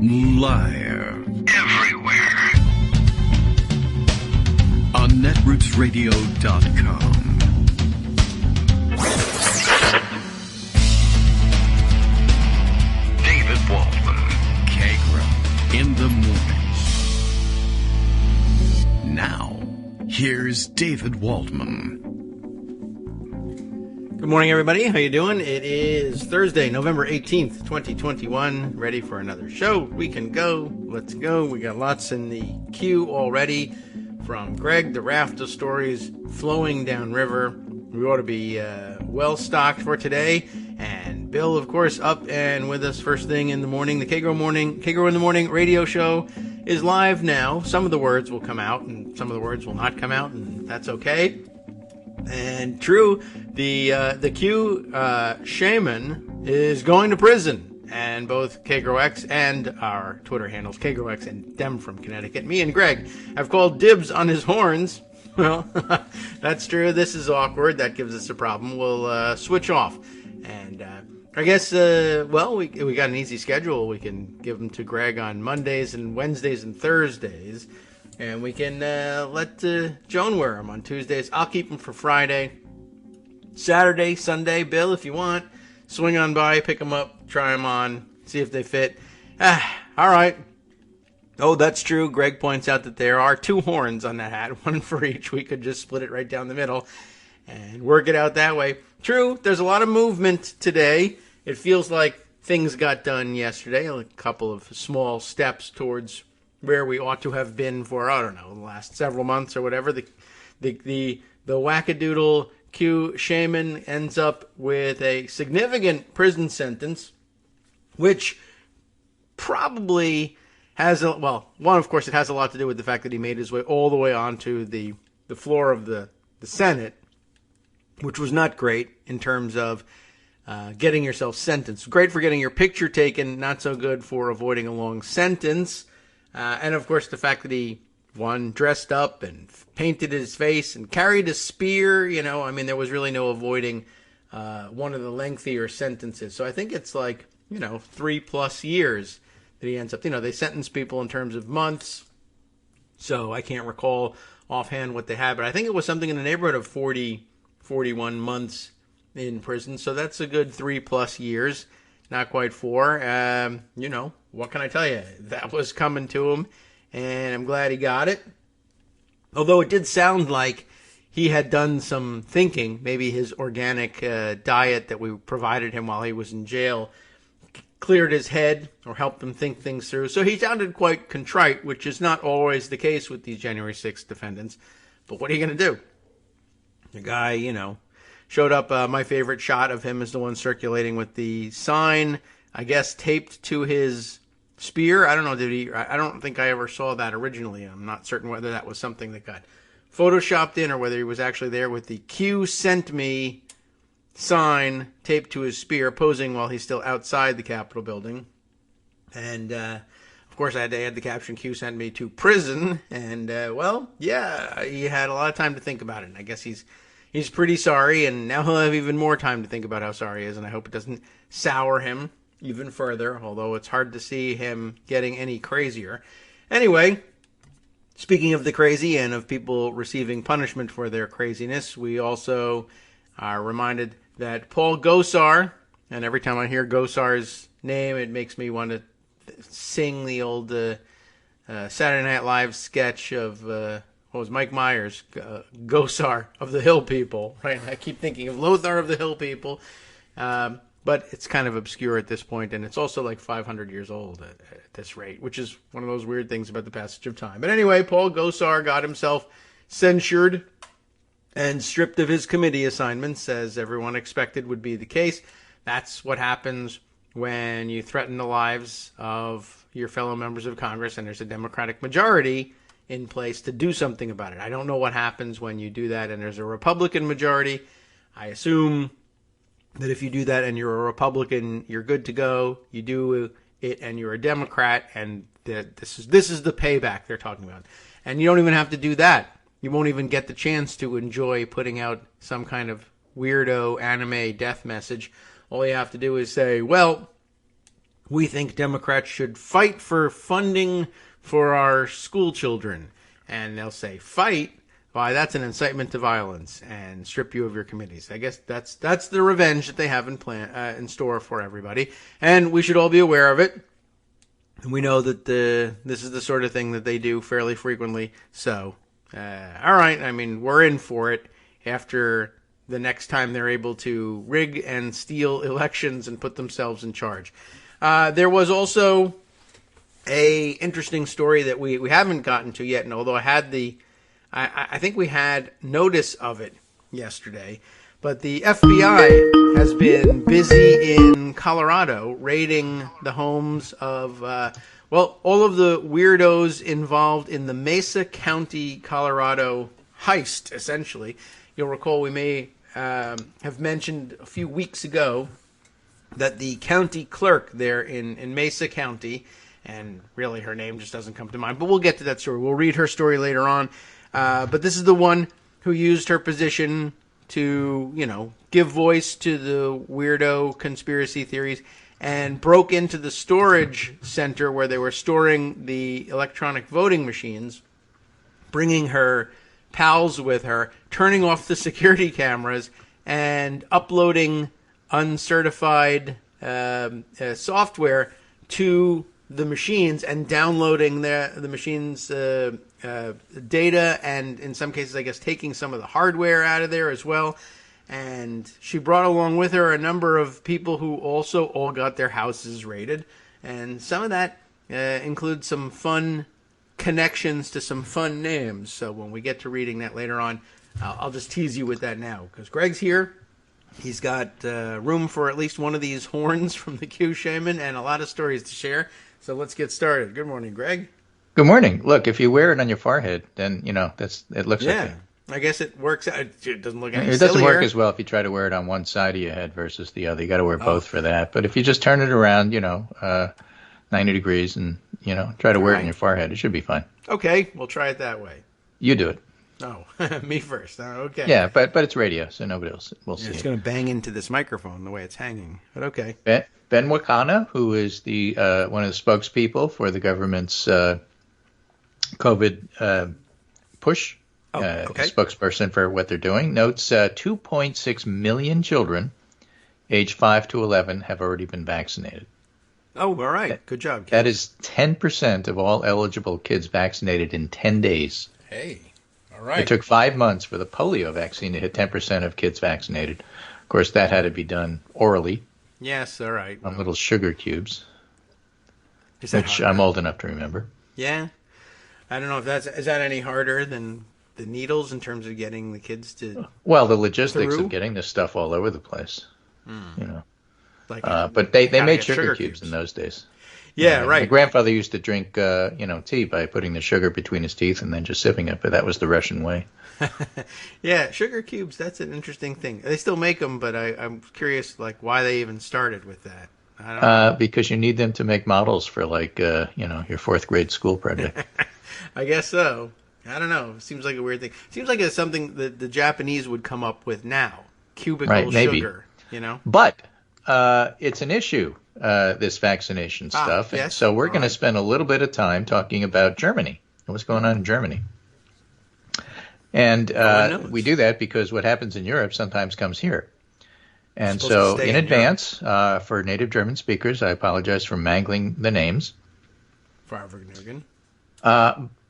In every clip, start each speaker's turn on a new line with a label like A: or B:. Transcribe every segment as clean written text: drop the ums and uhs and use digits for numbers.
A: Live. Everywhere. On netrootsradio.com. David Waldman. Kagro. In the morning. Now, here's David Waldman.
B: Good morning, everybody. How you doing? It is Thursday, November 18th, 2021. Ready for another show. We can go. Let's go. We got lots in the queue already. From Greg, the raft of stories flowing downriver. We ought to be well stocked for today. And Bill, of course, up and with us first thing in the morning. The Kagro in the Morning radio show is live now. Some of the words will come out and some of the words will not come out, and that's okay. And true, the Q shaman is going to prison, and both KagroX and our Twitter handles, KagroX and Dem from Connecticut, me and Greg have called dibs on his horns. Well, that's true. This is awkward. That gives us a problem. We'll switch off, and I guess we got an easy schedule. We can give them to Greg on Mondays and Wednesdays and Thursdays. And we can let Joan wear them on Tuesdays. I'll keep them for Friday. Saturday, Sunday, Bill, if you want, swing on by, pick them up, try them on, see if they fit. All right. Oh, that's true. Greg points out that there are two horns on that hat, one for each. We could just split it right down the middle and work it out that way. True, there's a lot of movement today. It feels like things got done yesterday, a couple of small steps towards where we ought to have been for, I don't know, the last several months or whatever. The wackadoodle Q shaman ends up with a significant prison sentence, which probably has one, of course, it has a lot to do with the fact that he made his way all the way onto the floor of the Senate, which was not great in terms of getting yourself sentenced. Great for getting your picture taken, not so good for avoiding a long sentence. And, of course, the fact that he, dressed up and painted his face and carried a spear, there was really no avoiding one of the lengthier sentences. So I think it's 3+ years that he ends up. They sentence people in terms of months, so I can't recall offhand what they had. But I think it was something in the neighborhood of 41 months in prison. So that's a good 3+ years. Not quite 4. What can I tell you? That was coming to him, and I'm glad he got it. Although it did sound like he had done some thinking. Maybe his organic diet that we provided him while he was in jail cleared his head or helped him think things through. So he sounded quite contrite, which is not always the case with these January 6th defendants. But what are you going to do? The guy, showed up. My favorite shot of him is the one circulating with the sign, I guess, taped to his spear. I don't know, I don't think I ever saw that originally. I'm not certain whether that was something that got photoshopped in or whether he was actually there with the Q sent me sign taped to his spear, posing while he's still outside the Capitol building. And, of course, I had to add the caption, Q sent me to prison. And, he had a lot of time to think about it. And I guess he's pretty sorry, and now he'll have even more time to think about how sorry he is, and I hope it doesn't sour him even further, although it's hard to see him getting any crazier. Anyway, speaking of the crazy and of people receiving punishment for their craziness, we also are reminded that Paul Gosar, and every time I hear Gosar's name, it makes me want to sing the old Saturday Night Live sketch of... what was Mike Myers, Gosar of the Hill People, right? I keep thinking of Lothar of the Hill People, but it's kind of obscure at this point, and it's also like 500 years old at this rate, which is one of those weird things about the passage of time. But anyway, Paul Gosar got himself censured and stripped of his committee assignments, as everyone expected would be the case. That's what happens when you threaten the lives of your fellow members of Congress, and there's a Democratic majority in place to do something about it. I don't know what happens when you do that and there's a Republican majority. I assume that if you do that and you're a Republican, you're good to go. You do it and you're a Democrat, and this is the payback they're talking about. And you don't even have to do that. You won't even get the chance to enjoy putting out some kind of weirdo anime death message. All you have to do is say, well, we think Democrats should fight for funding for our school children. And they'll say, fight? Why, that's an incitement to violence, and strip you of your committees. I guess that's the revenge that they have in store for everybody. And we should all be aware of it. We know that this is the sort of thing that they do fairly frequently. So, all right, I mean, we're in for it after the next time they're able to rig and steal elections and put themselves in charge. There was also a interesting story that we haven't gotten to yet, and although I think we had notice of it yesterday, but the FBI has been busy in Colorado raiding the homes of, all of the weirdos involved in the Mesa County, Colorado heist, essentially. You'll recall we may have mentioned a few weeks ago that the county clerk there in Mesa County, and really her name just doesn't come to mind, but we'll get to that story. We'll read her story later on. But this is the one who used her position to, give voice to the weirdo conspiracy theories and broke into the storage center where they were storing the electronic voting machines, bringing her pals with her, turning off the security cameras, and uploading uncertified software to the machines and downloading the machines' data, and in some cases, I guess, taking some of the hardware out of there as well. And she brought along with her a number of people who also all got their houses raided. And some of that includes some fun connections to some fun names. So when we get to reading that later on, I'll just tease you with that now, because Greg's here. He's got room for at least one of these horns from the Q Shaman and a lot of stories to share. So let's get started. Good morning, Greg.
C: Good morning. Look, if you wear it on your forehead, then, it looks okay.
B: I guess it works out. It doesn't look any sillier.
C: It doesn't work as well if you try to wear it on one side of your head versus the other. You got to wear both for that. But if you just turn it around, 90 degrees and, try to wear it on your forehead, it should be fine.
B: Okay, we'll try it that way.
C: You do it.
B: Oh, me first. Okay.
C: Yeah, but it's radio, so nobody else will see it.
B: It's going to bang into this microphone the way it's hanging, but okay.
C: Ben Wakana, who is the one of the spokespeople for the government's COVID push, spokesperson for what they're doing, notes 2.6 million children aged 5 to 11 have already been vaccinated.
B: Oh, all right. Good job, kids.
C: That is 10% of all eligible kids vaccinated in 10 days.
B: Hey. Right.
C: It took 5 months for the polio vaccine to hit 10% of kids vaccinated. Of course, that had to be done orally.
B: Yes, all right.
C: On little sugar cubes, which I'm old enough to remember.
B: Yeah. I don't know if is that any harder than the needles in terms of getting the kids to.
C: Well, the logistics of getting this stuff all over the place, But they made sugar cubes in those days.
B: Yeah, right.
C: My grandfather used to drink, tea by putting the sugar between his teeth and then just sipping it, but that was the Russian way.
B: Yeah, sugar cubes, that's an interesting thing. They still make them, but I'm curious, why they even started with that. I don't know.
C: Because you need them to make models for, your fourth grade school project.
B: I guess so. I don't know. It seems like a weird thing. Seems like it's something that the Japanese would come up with now. Cubicle sugar,
C: But it's an issue. This vaccination stuff.
B: Yes.
C: So we're going to spend a little bit of time talking about Germany and what's going on in Germany. And we do that because what happens in Europe sometimes comes here. And so in advance, for native German speakers, I apologize for mangling the names.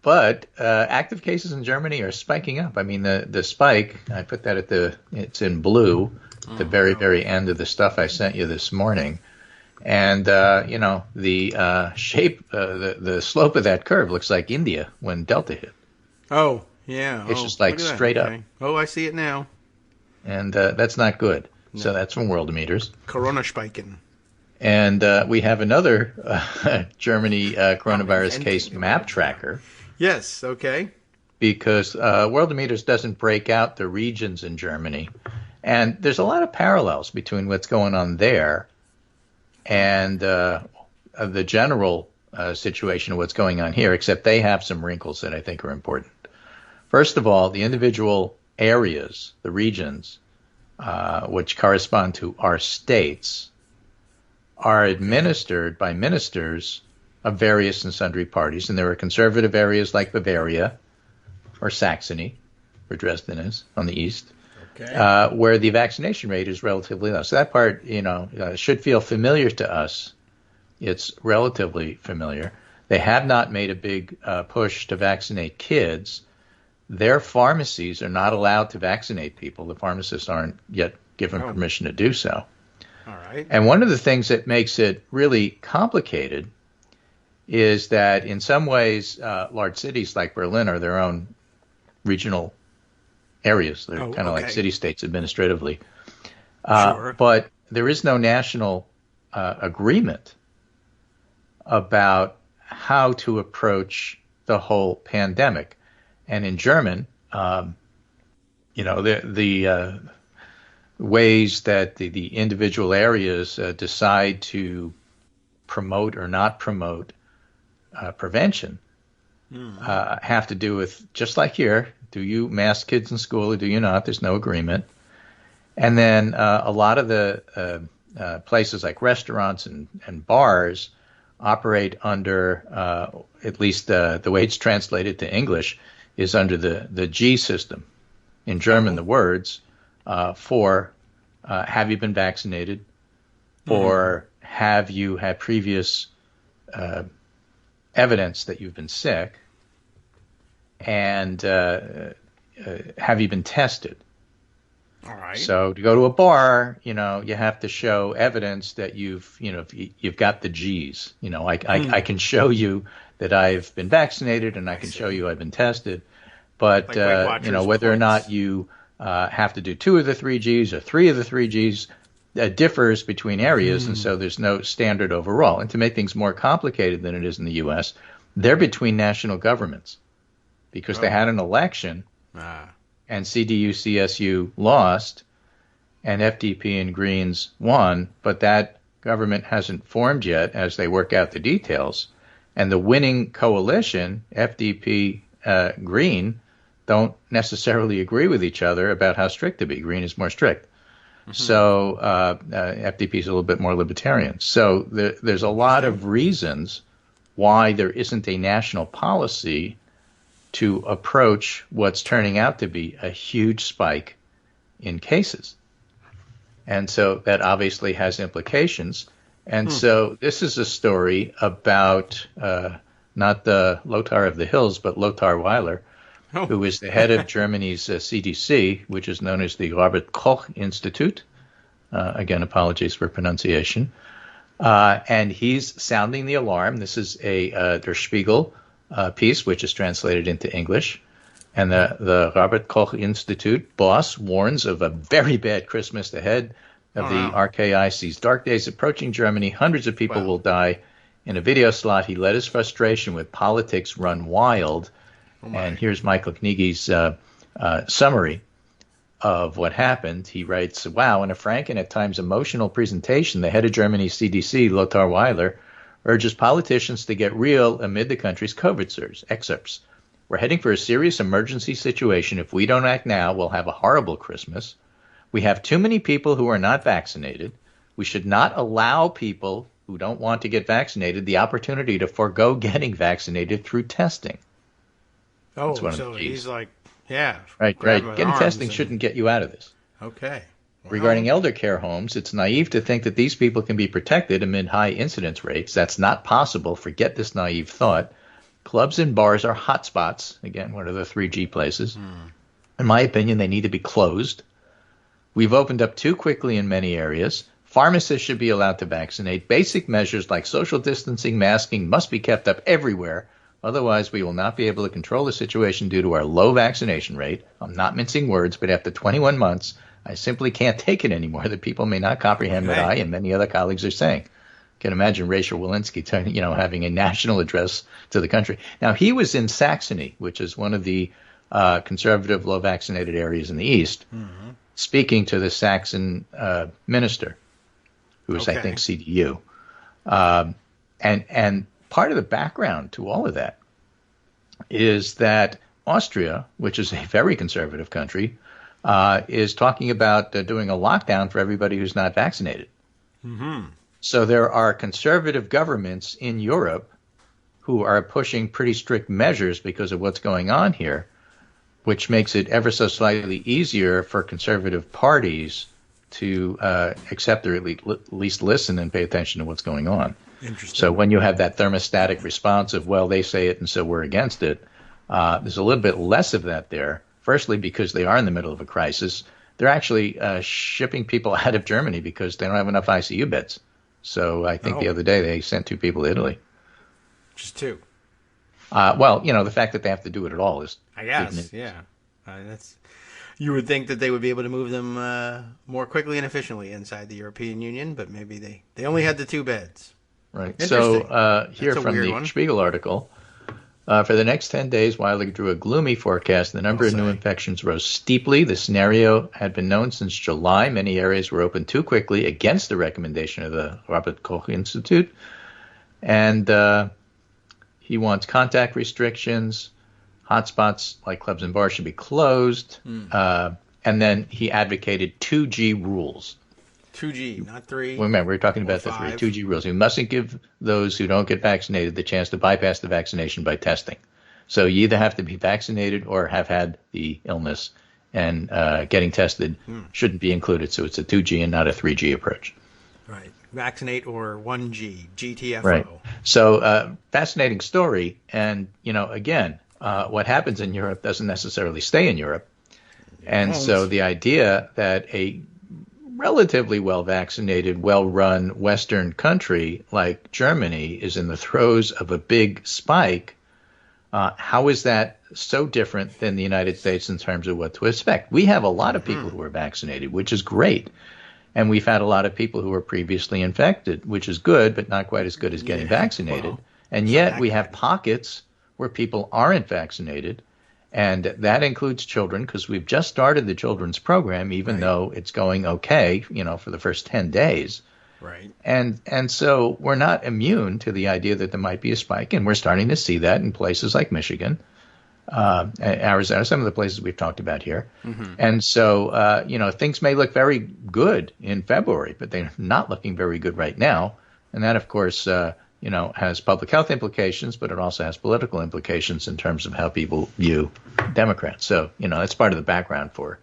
C: But active cases in Germany are spiking up. I mean, the spike, I put that it's in blue, at the very, very end of the stuff I sent you this morning. And, the shape, the slope of that curve looks like India when Delta hit.
B: Oh, yeah.
C: It's just straight up.
B: Oh, I see it now.
C: And that's not good. No. So that's from World Meters.
B: Corona spiking.
C: And we have another Germany coronavirus case map tracker.
B: Yes, okay.
C: Because World Meters doesn't break out the regions in Germany. And there's a lot of parallels between what's going on there and the general situation of what's going on here, except they have some wrinkles that I think are important. First of all, the individual areas, the regions, which correspond to our states, are administered by ministers of various and sundry parties. And there are conservative areas like Bavaria or Saxony, where Dresden is on the east, where the vaccination rate is relatively low. So that part, should feel familiar to us. It's relatively familiar. They have not made a big push to vaccinate kids. Their pharmacies are not allowed to vaccinate people. The pharmacists aren't yet given permission to do so.
B: All right.
C: And one of the things that makes it really complicated is that in some ways, large cities like Berlin are their own regional areas. They're kind of like city-states administratively.
B: Sure.
C: But there is no national agreement about how to approach the whole pandemic. And in German, the ways that the individual areas decide to promote or not promote prevention have to do with, just like here, do you mask kids in school or do you not? There's no agreement. And then a lot of the places like restaurants and bars operate under, at least the way it's translated to English, is under the G system. In German, the words for have you been vaccinated or have you had previous evidence that you've been sick, and have you been tested?
B: All right.
C: So to go to a bar, you have to show evidence that you've got the G's. I can show you that I've been vaccinated, and I can show you I've been tested. But
B: like
C: whether or not you have to do 2 of the 3 G's or 3 of the 3 G's differs between areas, and so there's no standard overall. And to make things more complicated than it is in the U.S., they're between national governments because they had an election. And CDU-CSU lost, and FDP and Greens won, but that government hasn't formed yet as they work out the details. And the winning coalition, FDP, Green, don't necessarily agree with each other about how strict to be. Green is more strict. So FDP is a little bit more libertarian. So there's a lot of reasons why there isn't a national policy to approach what's turning out to be a huge spike in cases. And so that obviously has implications. And so this is a story about not the Lothar of the Hills, but Lothar Weiler, who is the head of Germany's CDC, which is known as the Robert Koch Institute. Again, apologies for pronunciation. And he's sounding the alarm. This is a Der Spiegel piece, which is translated into English. And the Robert Koch Institute boss warns of a very bad Christmas ahead of the RKI sees dark days approaching Germany. Hundreds of people will die. In a video slot, he let his frustration with politics run wild. And here's Michael Knige's summary of what happened. He writes, wow, in a frank and at times emotional presentation, the head of Germany's CDC, Lothar Weiler, urges politicians to get real amid the country's COVID surge. Excerpts. We're heading for a serious emergency situation. If we don't act now, we'll have a horrible Christmas. We have too many people who are not vaccinated. We should not allow people who don't want to get vaccinated the opportunity to forego getting vaccinated through testing.
B: Oh, so he's like, yeah.
C: Right. Getting testing shouldn't get you out of this.
B: Okay. Well,
C: regarding elder care homes, it's naive to think that these people can be protected amid high incidence rates. That's not possible. Forget this naive thought. Clubs and bars are hotspots. Again, one of the 3G places. In my opinion, they need to be closed. We've opened up too quickly in many areas. Pharmacists should be allowed to vaccinate. Basic measures like social distancing, masking must be kept up everywhere. Otherwise, we will not be able to control the situation due to our low vaccination rate. I'm not mincing words, but after 21 months, I simply can't take it anymore that people may not comprehend what I and many other colleagues are saying. Can imagine Rachel Walensky, having a national address to the country. Now, he was in Saxony, which is one of the conservative, low-vaccinated areas in the East, speaking to the Saxon minister, who was, I think, CDU. And part of the background to all of that is that Austria, which is a very conservative country, is talking about doing a lockdown for everybody who's not vaccinated. So there are conservative governments in Europe who are pushing pretty strict measures because of what's going on here, which makes it ever so slightly easier for conservative parties to accept or at least listen and pay attention to what's going on.
B: Interesting.
C: So when you have that thermostatic response of, well, they say it and so we're against it, there's a little bit less of that there. Firstly, because they are in the middle of a crisis. They're actually shipping people out of Germany because they don't have enough ICU beds. So I think the other day they sent 2 people to Italy.
B: Just 2.
C: Well, the fact that they have to do it at all is,
B: I guess, yeah. You would think that they would be able to move them more quickly and efficiently inside the European Union, but maybe they only had the 2 beds.
C: Right. So here from the Spiegel article, for the next 10 days, Wiley drew a gloomy forecast. The number of new infections rose steeply. The scenario had been known since July. Many areas were opened too quickly against the recommendation of the Robert Koch Institute. And he wants contact restrictions. Hotspots like clubs and bars should be closed. And then he advocated 2G rules.
B: 2G, not 3.
C: Remember, we're talking about the 2G rules. We mustn't give those who don't get vaccinated the chance to bypass the vaccination by testing. So you either have to be vaccinated or have had the illness, and getting tested shouldn't be included. So it's a 2G and not a 3G approach.
B: Right. Vaccinate or 1G, GTFO.
C: Right. So fascinating story. And, again, what happens in Europe doesn't necessarily stay in Europe. And so the idea that a relatively well-vaccinated, well-run Western country like Germany is in the throes of a big spike, how is that so different than the United States in terms of what to expect? We have a lot of people who are vaccinated, which is great. And we've had a lot of people who were previously infected, which is good, but not quite as good as getting vaccinated. And yet we have pockets where people aren't vaccinated. And that includes children, because we've just started the children's program, even though it's going okay, for the first 10 days.
B: Right.
C: And so we're not immune to the idea that there might be a spike, and we're starting to see that in places like Michigan, Arizona, some of the places we've talked about here. And so, things may look very good in February, but they're not looking very good right now. And that, of course, has public health implications, but it also has political implications in terms of how people view Democrats. So, that's part of the background for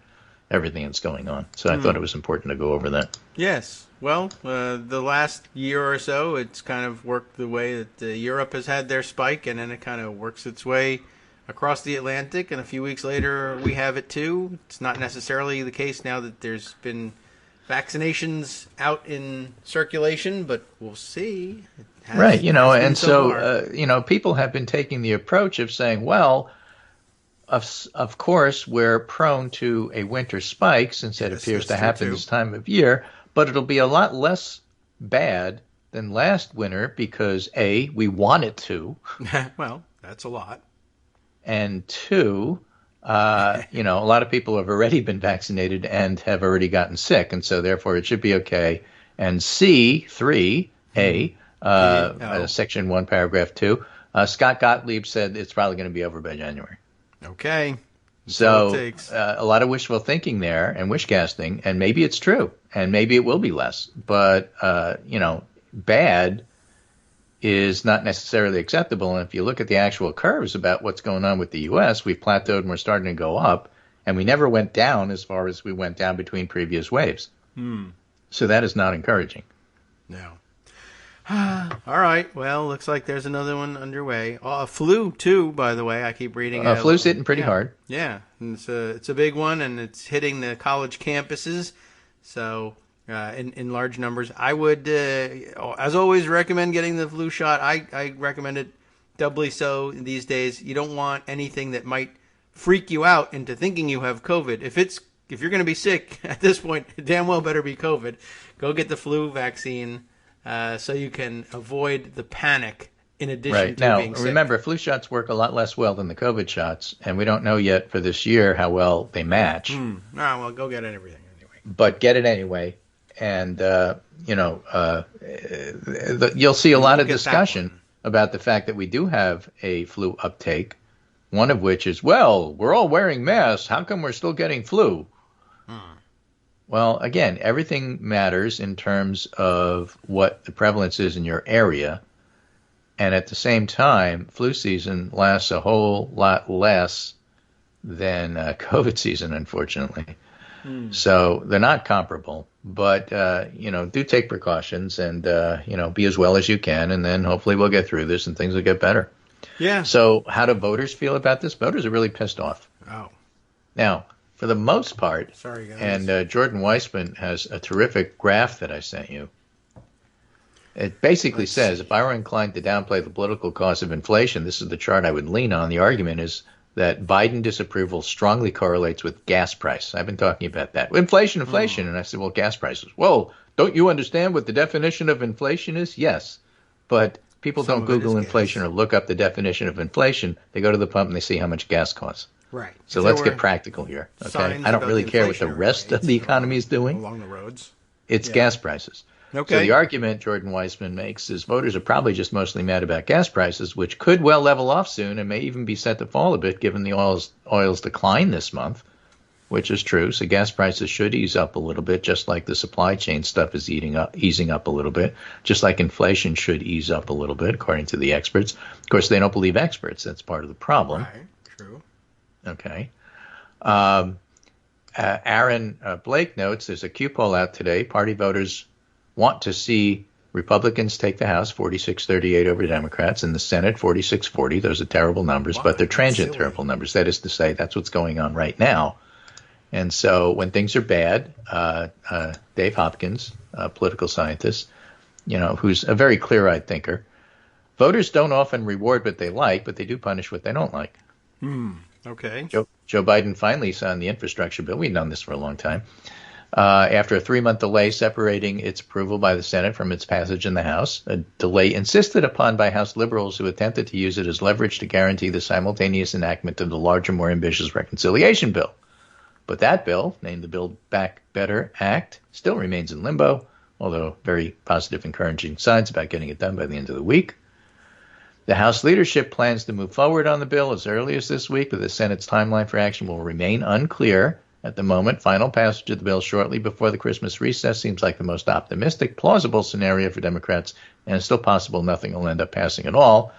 C: everything that's going on. So I thought it was important to go over that.
B: Yes. Well, the last year or so, it's kind of worked the way that Europe has had their spike, and then it kind of works its way across the Atlantic, and a few weeks later we have it too. It's not necessarily the case now that there's been vaccinations out in circulation, but we'll see.
C: Right, and so, people have been taking the approach of saying, well, of course, we're prone to a winter spike since it appears to happen this time of year, but it'll be a lot less bad than last winter because, A, we want it to.
B: Well, that's a lot.
C: And 2, a lot of people have already been vaccinated and have already gotten sick, and so therefore it should be okay. And C, 3, A, Section 1, Paragraph 2, Scott Gottlieb said it's probably going to be over by January.
B: Okay.
C: So a lot of wishful thinking there and wish casting, and maybe it's true, and maybe it will be less. But, bad is not necessarily acceptable. And if you look at the actual curves about what's going on with the U.S., we've plateaued and we're starting to go up, and we never went down as far as we went down between previous waves. So that is not encouraging.
B: No. All right. Well, looks like there's another one underway. Flu, too, by the way. I keep reading.
C: Flu's hitting pretty hard.
B: Yeah. And it's a big one, and it's hitting the college campuses. So in large numbers. I would, as always, recommend getting the flu shot. I recommend it doubly so these days. You don't want anything that might freak you out into thinking you have COVID. If you're going to be sick at this point, damn well better be COVID. Go get the flu vaccine. So you can avoid the panic in addition to being sick.
C: Remember, flu shots work a lot less well than the COVID shots, and we don't know yet for this year how well they match.
B: Well, go get everything anyway.
C: But get it anyway, and you'll see a lot of discussion about the fact that we do have a flu uptake, one of which is, well, we're all wearing masks. How come we're still getting flu? Well, again, everything matters in terms of what the prevalence is in your area. And at the same time, flu season lasts a whole lot less than COVID season, unfortunately. So they're not comparable. But, do take precautions and, be as well as you can. And then hopefully we'll get through this and things will get better.
B: Yeah.
C: So how do voters feel about this? Voters are really pissed off.
B: Oh.
C: Now, for the most part,
B: sorry, guys.
C: And Jordan Weissman has a terrific graph that I sent you. It basically says, if I were inclined to downplay the political cost of inflation, this is the chart I would lean on. The argument is that Biden disapproval strongly correlates with gas price. I've been talking about that. Inflation. And I said, well, gas prices. Well, don't you understand what the definition of inflation is? Yes. But people don't Google inflation or look up the definition of inflation. They go to the pump and they see how much gas costs.
B: Right.
C: So let's get practical here. Okay. I don't really care what the rest of the economy is doing.
B: Along the roads.
C: It's gas prices.
B: Okay.
C: So the argument Jordan Weissman makes is voters are probably just mostly mad about gas prices, which could well level off soon and may even be set to fall a bit given the oil's decline this month, which is true. So gas prices should ease up a little bit, just like the supply chain stuff is easing up a little bit, just like inflation should ease up a little bit, according to the experts. Of course, they don't believe experts. That's part of the problem.
B: Right. True.
C: Okay. Aaron Blake notes there's a Q poll out today. Party voters want to see Republicans take the House 46-38 over Democrats and the Senate 46-40. Those are terrible numbers, but they're transient terrible numbers. That is to say, that's what's going on right now. And so when things are bad, Dave Hopkins, a political scientist, who's a very clear-eyed thinker, voters don't often reward what they like, but they do punish what they don't like.
B: Okay.
C: Joe Biden finally signed the infrastructure bill. We've known this for a long time. After a 3-month delay separating its approval by the Senate from its passage in the House, a delay insisted upon by House liberals who attempted to use it as leverage to guarantee the simultaneous enactment of the larger, more ambitious reconciliation bill. But that bill, named the Build Back Better Act, still remains in limbo, although very positive, encouraging signs about getting it done by the end of the week. The House leadership plans to move forward on the bill as early as this week, but the Senate's timeline for action will remain unclear. At the moment, final passage of the bill shortly before the Christmas recess seems like the most optimistic, plausible scenario for Democrats, and it's still possible nothing will end up passing at all.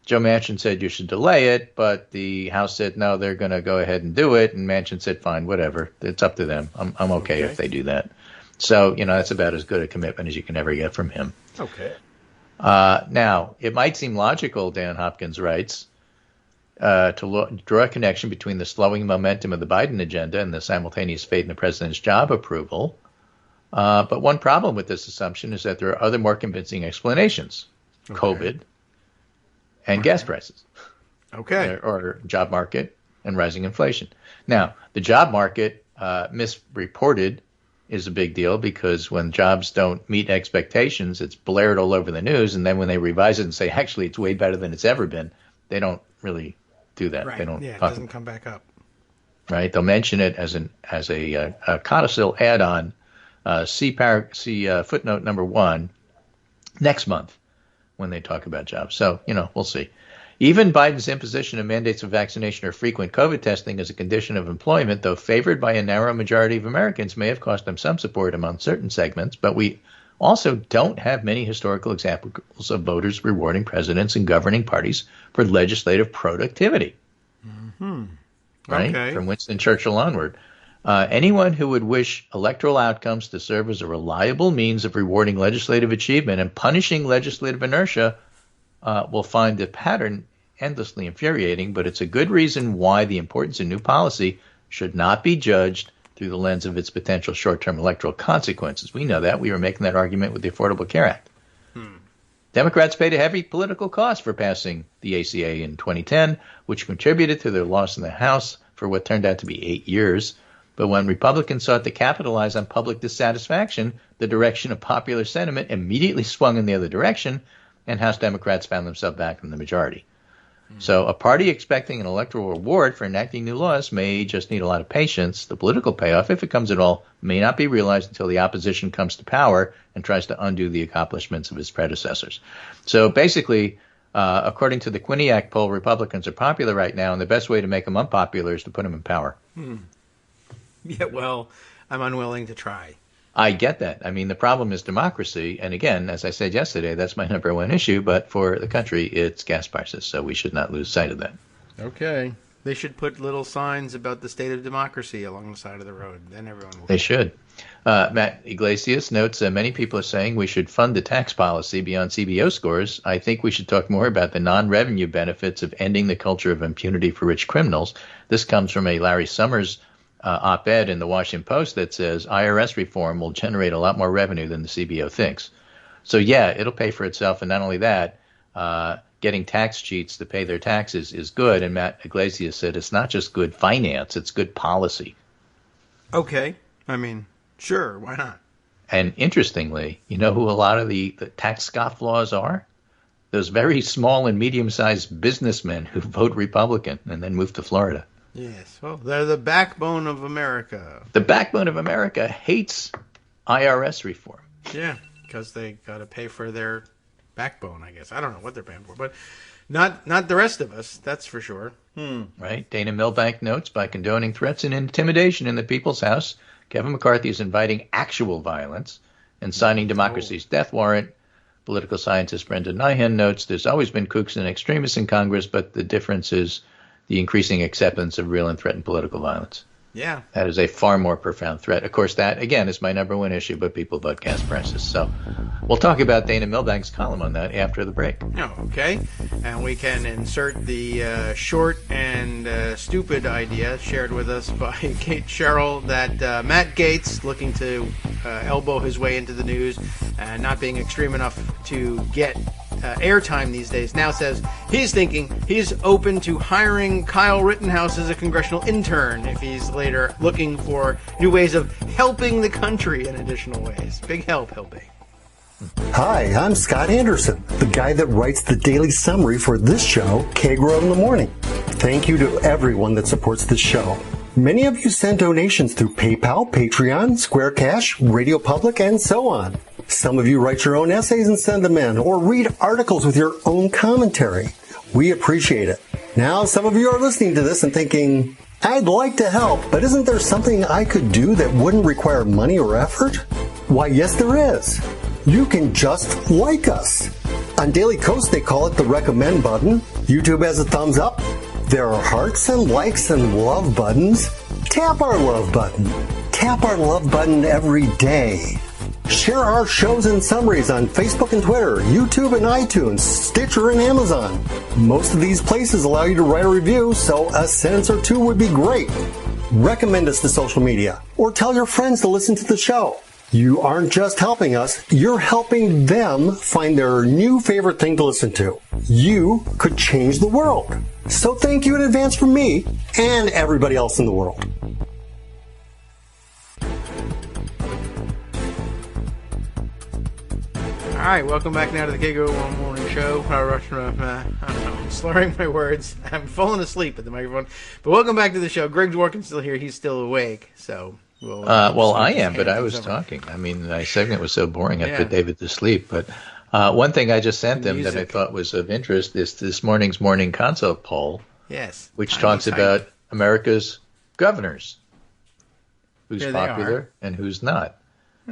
C: Joe Manchin said you should delay it, but the House said no, they're going to go ahead and do it, and Manchin said fine, whatever, it's up to them. I'm okay if they do that. So, that's about as good a commitment as you can ever get from him.
B: Okay.
C: Now, it might seem logical, Dan Hopkins writes, to draw a connection between the slowing momentum of the Biden agenda and the simultaneous fade in the president's job approval. But one problem with this assumption is that there are other more convincing explanations. Okay. COVID and gas prices.
B: Okay.
C: Or job market and rising inflation. Now, the job market misreported is a big deal because when jobs don't meet expectations, it's blared all over the news. And then when they revise it and say, actually, it's way better than it's ever been, they don't really do that.
B: Right.
C: They don't.
B: It doesn't come back up.
C: Right. They'll mention it as a codicil add-on. See footnote number 1 next month when they talk about jobs. So, we'll see. Even Biden's imposition of mandates of vaccination or frequent COVID testing as a condition of employment, though favored by a narrow majority of Americans, may have cost them some support among certain segments. But we also don't have many historical examples of voters rewarding presidents and governing parties for legislative productivity.
B: Mm-hmm.
C: Right?
B: Okay.
C: From Winston Churchill onward. Anyone who would wish electoral outcomes to serve as a reliable means of rewarding legislative achievement and punishing legislative inertia will find the pattern endlessly infuriating, but it's a good reason why the importance of new policy should not be judged through the lens of its potential short-term electoral consequences. We know that. We were making that argument with the Affordable Care Act. Democrats paid a heavy political cost for passing the ACA in 2010, which contributed to their loss in the House for what turned out to be 8 years. But when Republicans sought to capitalize on public dissatisfaction, the direction of popular sentiment immediately swung in the other direction, and House Democrats found themselves back in the majority. So a party expecting an electoral reward for enacting new laws may just need a lot of patience. The political payoff, if it comes at all, may not be realized until the opposition comes to power and tries to undo the accomplishments of its predecessors. So basically, according to the Quinnipiac poll, Republicans are popular right now, and the best way to make them unpopular is to put them in power.
B: Yeah, well, I'm unwilling to try.
C: I get that. I mean, the problem is democracy. And again, as I said yesterday, that's my number one issue. But for the country, it's gas prices. So we should not lose sight of that.
B: Okay. They should put little signs about the state of democracy along the side of the road. Then everyone will.
C: They should. Matt Iglesias notes many people are saying we should fund the tax policy beyond CBO scores. I think we should talk more about the non-revenue benefits of ending the culture of impunity for rich criminals. This comes from a Larry Summers op-ed in the Washington Post that says IRS reform will generate a lot more revenue than the CBO thinks. So, yeah, it'll pay for itself. And not only that, getting tax cheats to pay their taxes is good. And Matt Iglesias said it's not just good finance, it's good policy.
B: Okay. I mean, sure, why not?
C: And interestingly, you know who a lot of the tax scofflaws are? Those very small and medium-sized businessmen who vote Republican and then move to Florida.
B: Yes, well, they're the backbone of America.
C: The backbone of America hates IRS reform.
B: Yeah, because they got to pay for their backbone, I guess. I don't know what they're paying for, but not the rest of us, that's for sure.
C: Right? Dana Milbank notes, by condoning threats and intimidation in the People's House, Kevin McCarthy is inviting actual violence and signing democracy's death warrant. Political scientist Brendan Nyhan notes, there's always been kooks and extremists in Congress, but the difference is the increasing acceptance of real and threatened political violence.
B: Yeah.
C: That is a far more profound threat. Of course, that, again, is my number one issue, but people vote gas prices. So we'll talk about Dana Milbank's column on that after the break.
B: Oh, okay. And we can insert the short and stupid idea shared with us by Kate Sherrill that Matt Gaetz, looking to elbow his way into the news and not being extreme enough to get airtime these days, now says he's thinking he's open to hiring Kyle Rittenhouse as a congressional intern if he's later looking for new ways of helping the country in additional ways. Big help he'll be.
D: Hi, I'm Scott Anderson, the guy that writes the daily summary for this show, Kagro in the Morning. Thank you to everyone that supports this show. Many of you send donations through PayPal, Patreon, Square Cash, Radio Public, and so on. Some of you write your own essays and send them in, or read articles with your own commentary. We appreciate it. Now, some of you are listening to this and thinking, I'd like to help, but isn't there something I could do that wouldn't require money or effort? Why, yes, there is. You can just like us. On Daily Kos, they call it the recommend button. YouTube has a thumbs up. There are hearts and likes and love buttons. Tap our love button. Tap our love button every day. Share our shows and summaries on Facebook and Twitter, YouTube and iTunes, Stitcher and Amazon. Most of these places allow you to write a review, so a sentence or two would be great. Recommend us to social media, or tell your friends to listen to the show. You aren't just helping us, you're helping them find their new favorite thing to listen to. You could change the world. So thank you in advance from me and everybody else in the world.
B: All right, welcome back now to the Kagro One Morning Show. I don't know, slurring my words. I'm falling asleep at the microphone. But welcome back to the show. Greg Dworkin's still here. He's still awake, so
C: well, I am, but I was talking. I mean, my segment was so boring I put David to sleep. But one thing I just sent them that I thought was of interest is this morning's Morning Consult poll, which talks about America's governors, who's popular and who's not.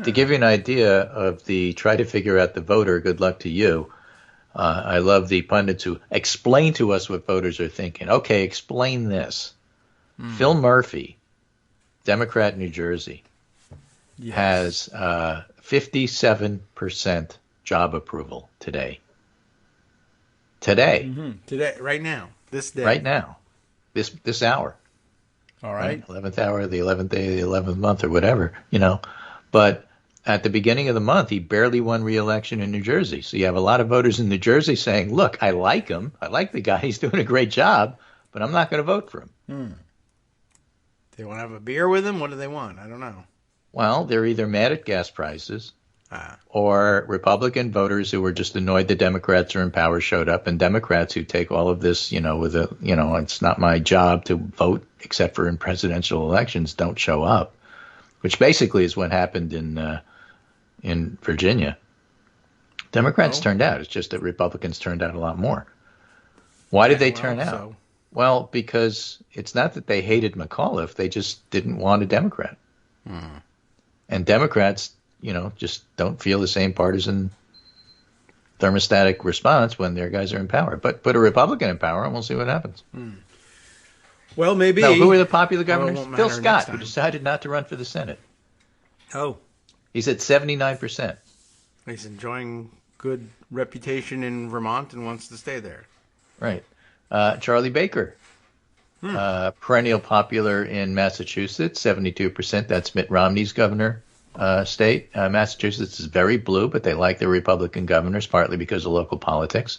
C: To give you an idea of the try to figure out the voter, good luck to you. I love the pundits who explain to us what voters are thinking. Okay, explain this. Phil Murphy, Democrat, New Jersey, has 57% job approval today. Today,
B: right now, this day,
C: right now, this hour.
B: All right,
C: 11th hour, the 11th day, the 11th month, or whatever, you know. But at the beginning of the month, he barely won re-election in New Jersey. So you have a lot of voters in New Jersey saying, look, I like him. I like the guy. He's doing a great job, but I'm not going to vote for him.
B: They want to have a beer with him? What do they want? I don't know.
C: Well, they're either mad at gas prices or Republican voters who were just annoyed the Democrats are in power showed up, and Democrats who take all of this, with it's not my job to vote except for in presidential elections, don't show up, which basically is what happened in Virginia. Democrats turned out. It's just that Republicans turned out a lot more. Why did they turn out?
B: So.
C: Well, because it's not that they hated McAuliffe. They just didn't want a Democrat. And Democrats, just don't feel the same partisan thermostatic response when their guys are in power. But put a Republican in power and we'll see what happens.
B: Well, maybe.
C: Now, who are the popular governors?
B: It won't
C: Phil
B: matter
C: Scott,
B: next
C: who
B: time.
C: decided not to run for the Senate.
B: Oh,
C: He's at 79%.
B: he's enjoying good reputation in Vermont and wants to stay there.
C: Right. Charlie Baker, perennial popular in Massachusetts, 72%. That's Mitt Romney's governor state. Massachusetts is very blue, but they like their Republican governors, partly because of local politics.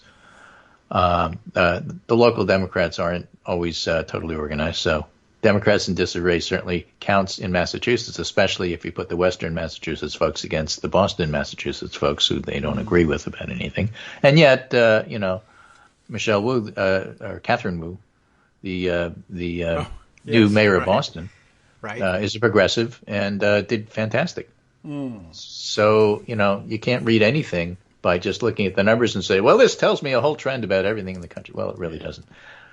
C: The local Democrats aren't always totally organized, so Democrats in disarray certainly counts in Massachusetts, especially if you put the Western Massachusetts folks against the Boston, Massachusetts folks who they don't agree with about anything. And yet, Michelle Wu, or Catherine Wu, the new mayor of Boston, is a progressive and did fantastic. So, you can't read anything by just looking at the numbers and say, well, this tells me a whole trend about everything in the country. Well, it really doesn't.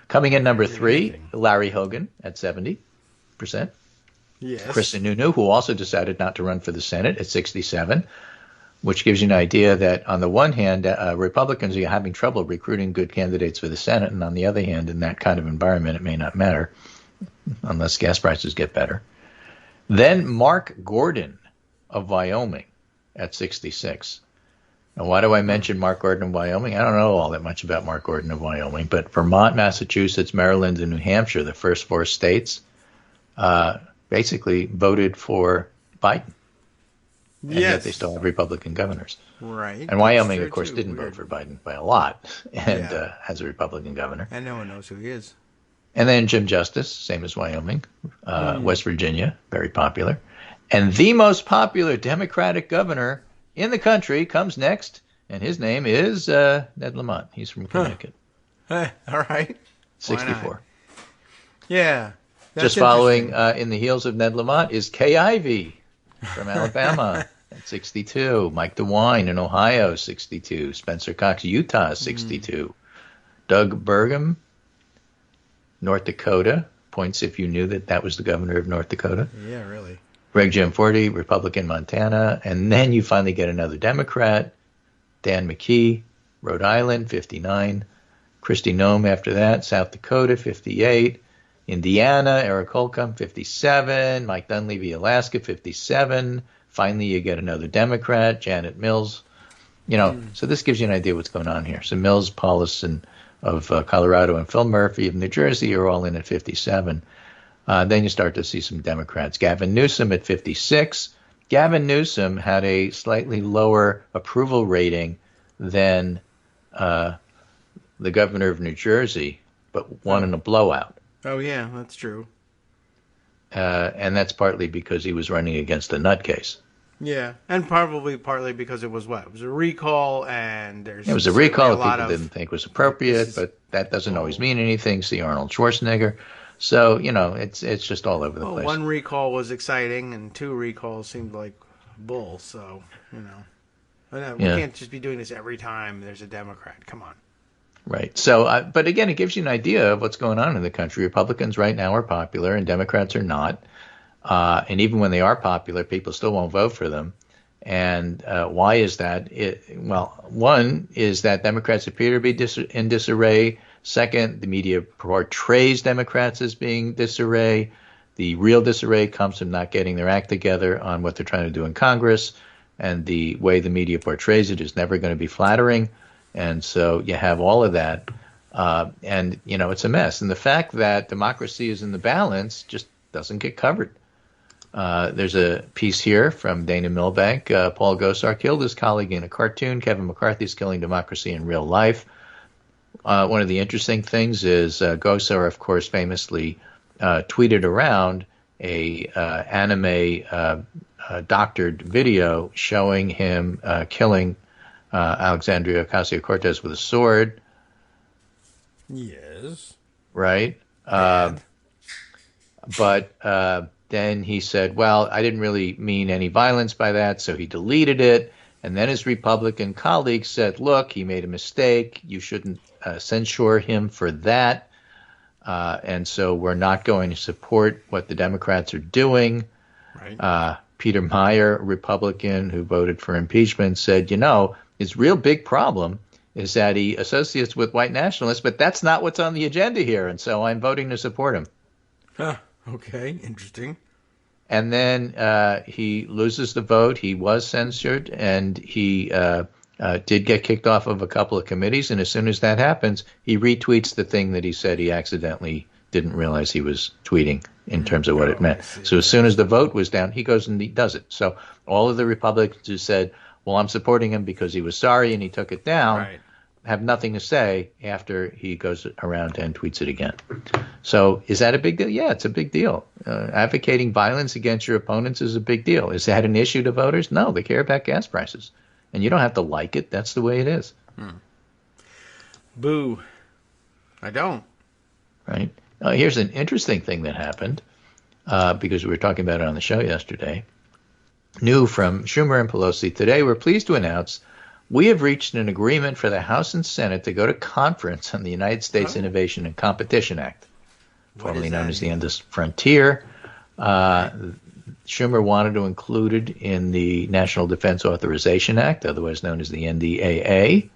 C: Coming in number 3, Larry Hogan at 70%.
B: Yes.
C: Kristen Sununu, who also decided not to run for the Senate, at 67%, which gives you an idea that on the one hand, Republicans are having trouble recruiting good candidates for the Senate, and on the other hand, in that kind of environment, it may not matter unless gas prices get better. Then Mark Gordon of Wyoming at 66%. Now, why do I mention Mark Gordon of Wyoming? I don't know all that much about Mark Gordon of Wyoming, but Vermont, Massachusetts, Maryland, and New Hampshire, the first 4 states, basically voted for Biden. And yet they still have Republican governors.
B: Right.
C: And Wyoming, of course, didn't vote for Biden by a lot and has a Republican governor.
B: And no one knows who he is.
C: And then Jim Justice, same as Wyoming. West Virginia, very popular. And the most popular Democratic governor in the country comes next, and his name is Ned Lamont. He's from Connecticut.
B: All right.
C: 64.
B: Yeah.
C: Just following in the heels of Ned Lamont is Kay Ivey from Alabama at 62. Mike DeWine in Ohio, 62. Spencer Cox, Utah, 62. Doug Burgum, North Dakota. Points if you knew that was the governor of North Dakota.
B: Yeah, really.
C: Greg Gianforte, Republican, Montana. And then you finally get another Democrat, Dan McKee, Rhode Island, 59. Kristi Noem after that, South Dakota, 58. Indiana, Eric Holcomb, 57. Mike Dunleavy, Alaska, 57. Finally, you get another Democrat, Janet Mills. So this gives you an idea what's going on here. So Mills, Paulus, of Colorado, and Phil Murphy of New Jersey are all in at 57. Then you start to see some Democrats. Gavin Newsom at 56. Gavin Newsom had a slightly lower approval rating than the governor of New Jersey, but won in a blowout.
B: Oh, yeah, that's true.
C: And that's partly because he was running against a nutcase.
B: Yeah, and probably partly because it was what? It was a recall, and
C: it was a recall that people didn't think was appropriate, but that doesn't always mean anything. See Arnold Schwarzenegger. So, it's just all over the place.
B: 1 recall was exciting, and 2 recalls seemed like bull, so, we can't just be doing this every time there's a Democrat. Come on.
C: Right. So, but again, it gives you an idea of what's going on in the country. Republicans right now are popular, and Democrats are not. And even when they are popular, people still won't vote for them. And why is that? One is that Democrats appear to be in disarray. Second, the media portrays Democrats as being disarray. The real disarray comes from not getting their act together on what they're trying to do in Congress. And the way the media portrays it is never going to be flattering. And so you have all of that. And, it's a mess. And the fact that democracy is in the balance just doesn't get covered. There's a piece here from Dana Milbank. Paul Gosar killed his colleague in a cartoon. Kevin McCarthy's killing democracy in real life. One of the interesting things is Gosar, of course, famously tweeted around a anime doctored video showing him killing Alexandria Ocasio-Cortez with a sword.
B: Yes.
C: Right? But then he said, well, I didn't really mean any violence by that, so he deleted it. And then his Republican colleagues said, look, he made a mistake. You shouldn't censure him for that. And so we're not going to support what the Democrats are doing.
B: Right.
C: Peter Meyer, Republican who voted for impeachment, said, his real big problem is that he associates with white nationalists, but that's not what's on the agenda here, and so I'm voting to support him.
B: Huh. Okay, interesting.
C: And then he loses the vote. He was censored, and he did get kicked off of a couple of committees, and as soon as that happens, he retweets the thing that he said he accidentally didn't realize he was tweeting in terms of what it meant. So as soon as the vote was down, he goes and he does it. So all of the Republicans who said, well, I'm supporting him because he was sorry and he took it down, have nothing to say after he goes around and tweets it again. So is that a big deal? Yeah, it's a big deal. Advocating violence against your opponents is a big deal. Is that an issue to voters? No, they care about gas prices. And you don't have to like it. That's the way it is.
B: Boo. I don't.
C: Right. Here's an interesting thing that happened, because we were talking about it on the show yesterday. New from Schumer and Pelosi. Today, we're pleased to announce we have reached an agreement for the House and Senate to go to conference on the United States Innovation and Competition Act, formerly known as the Endless Frontier. Schumer wanted to include it in the National Defense Authorization Act, otherwise known as the NDAA.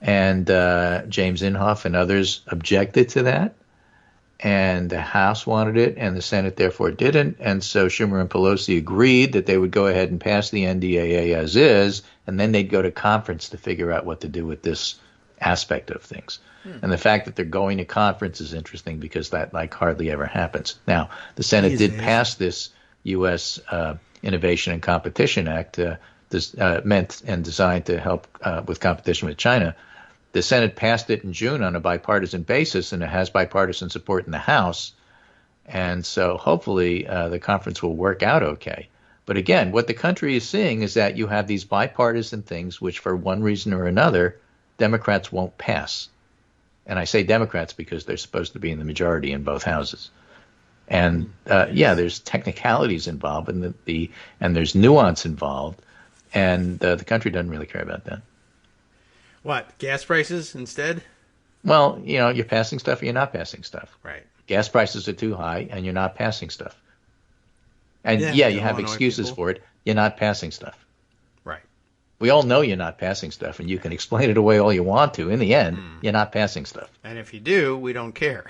C: And James Inhofe and others objected to that. And the House wanted it, and the Senate therefore didn't. And so Schumer and Pelosi agreed that they would go ahead and pass the NDAA as is, and then they'd go to conference to figure out what to do with this aspect of things. And the fact that they're going to conference is interesting because that hardly ever happens. Now, the Senate did pass this U.S. Innovation and Competition Act, meant and designed to help with competition with China. The Senate passed it in June on a bipartisan basis, and it has bipartisan support in the House. And so hopefully the conference will work out okay. But again, what the country is seeing is that you have these bipartisan things which, for one reason or another, Democrats won't pass. And I say Democrats because they're supposed to be in the majority in both houses. And there's technicalities involved, and there's nuance involved, and the country doesn't really care about that.
B: What, gas prices instead?
C: Well, you're passing stuff or you're not passing stuff.
B: Right.
C: Gas prices are too high and you're not passing stuff. And you have excuses for it. You're not passing stuff.
B: Right.
C: We all know you're not passing stuff, and you can explain it away all you want to. In the end, you're not passing stuff.
B: And if you do, we don't care.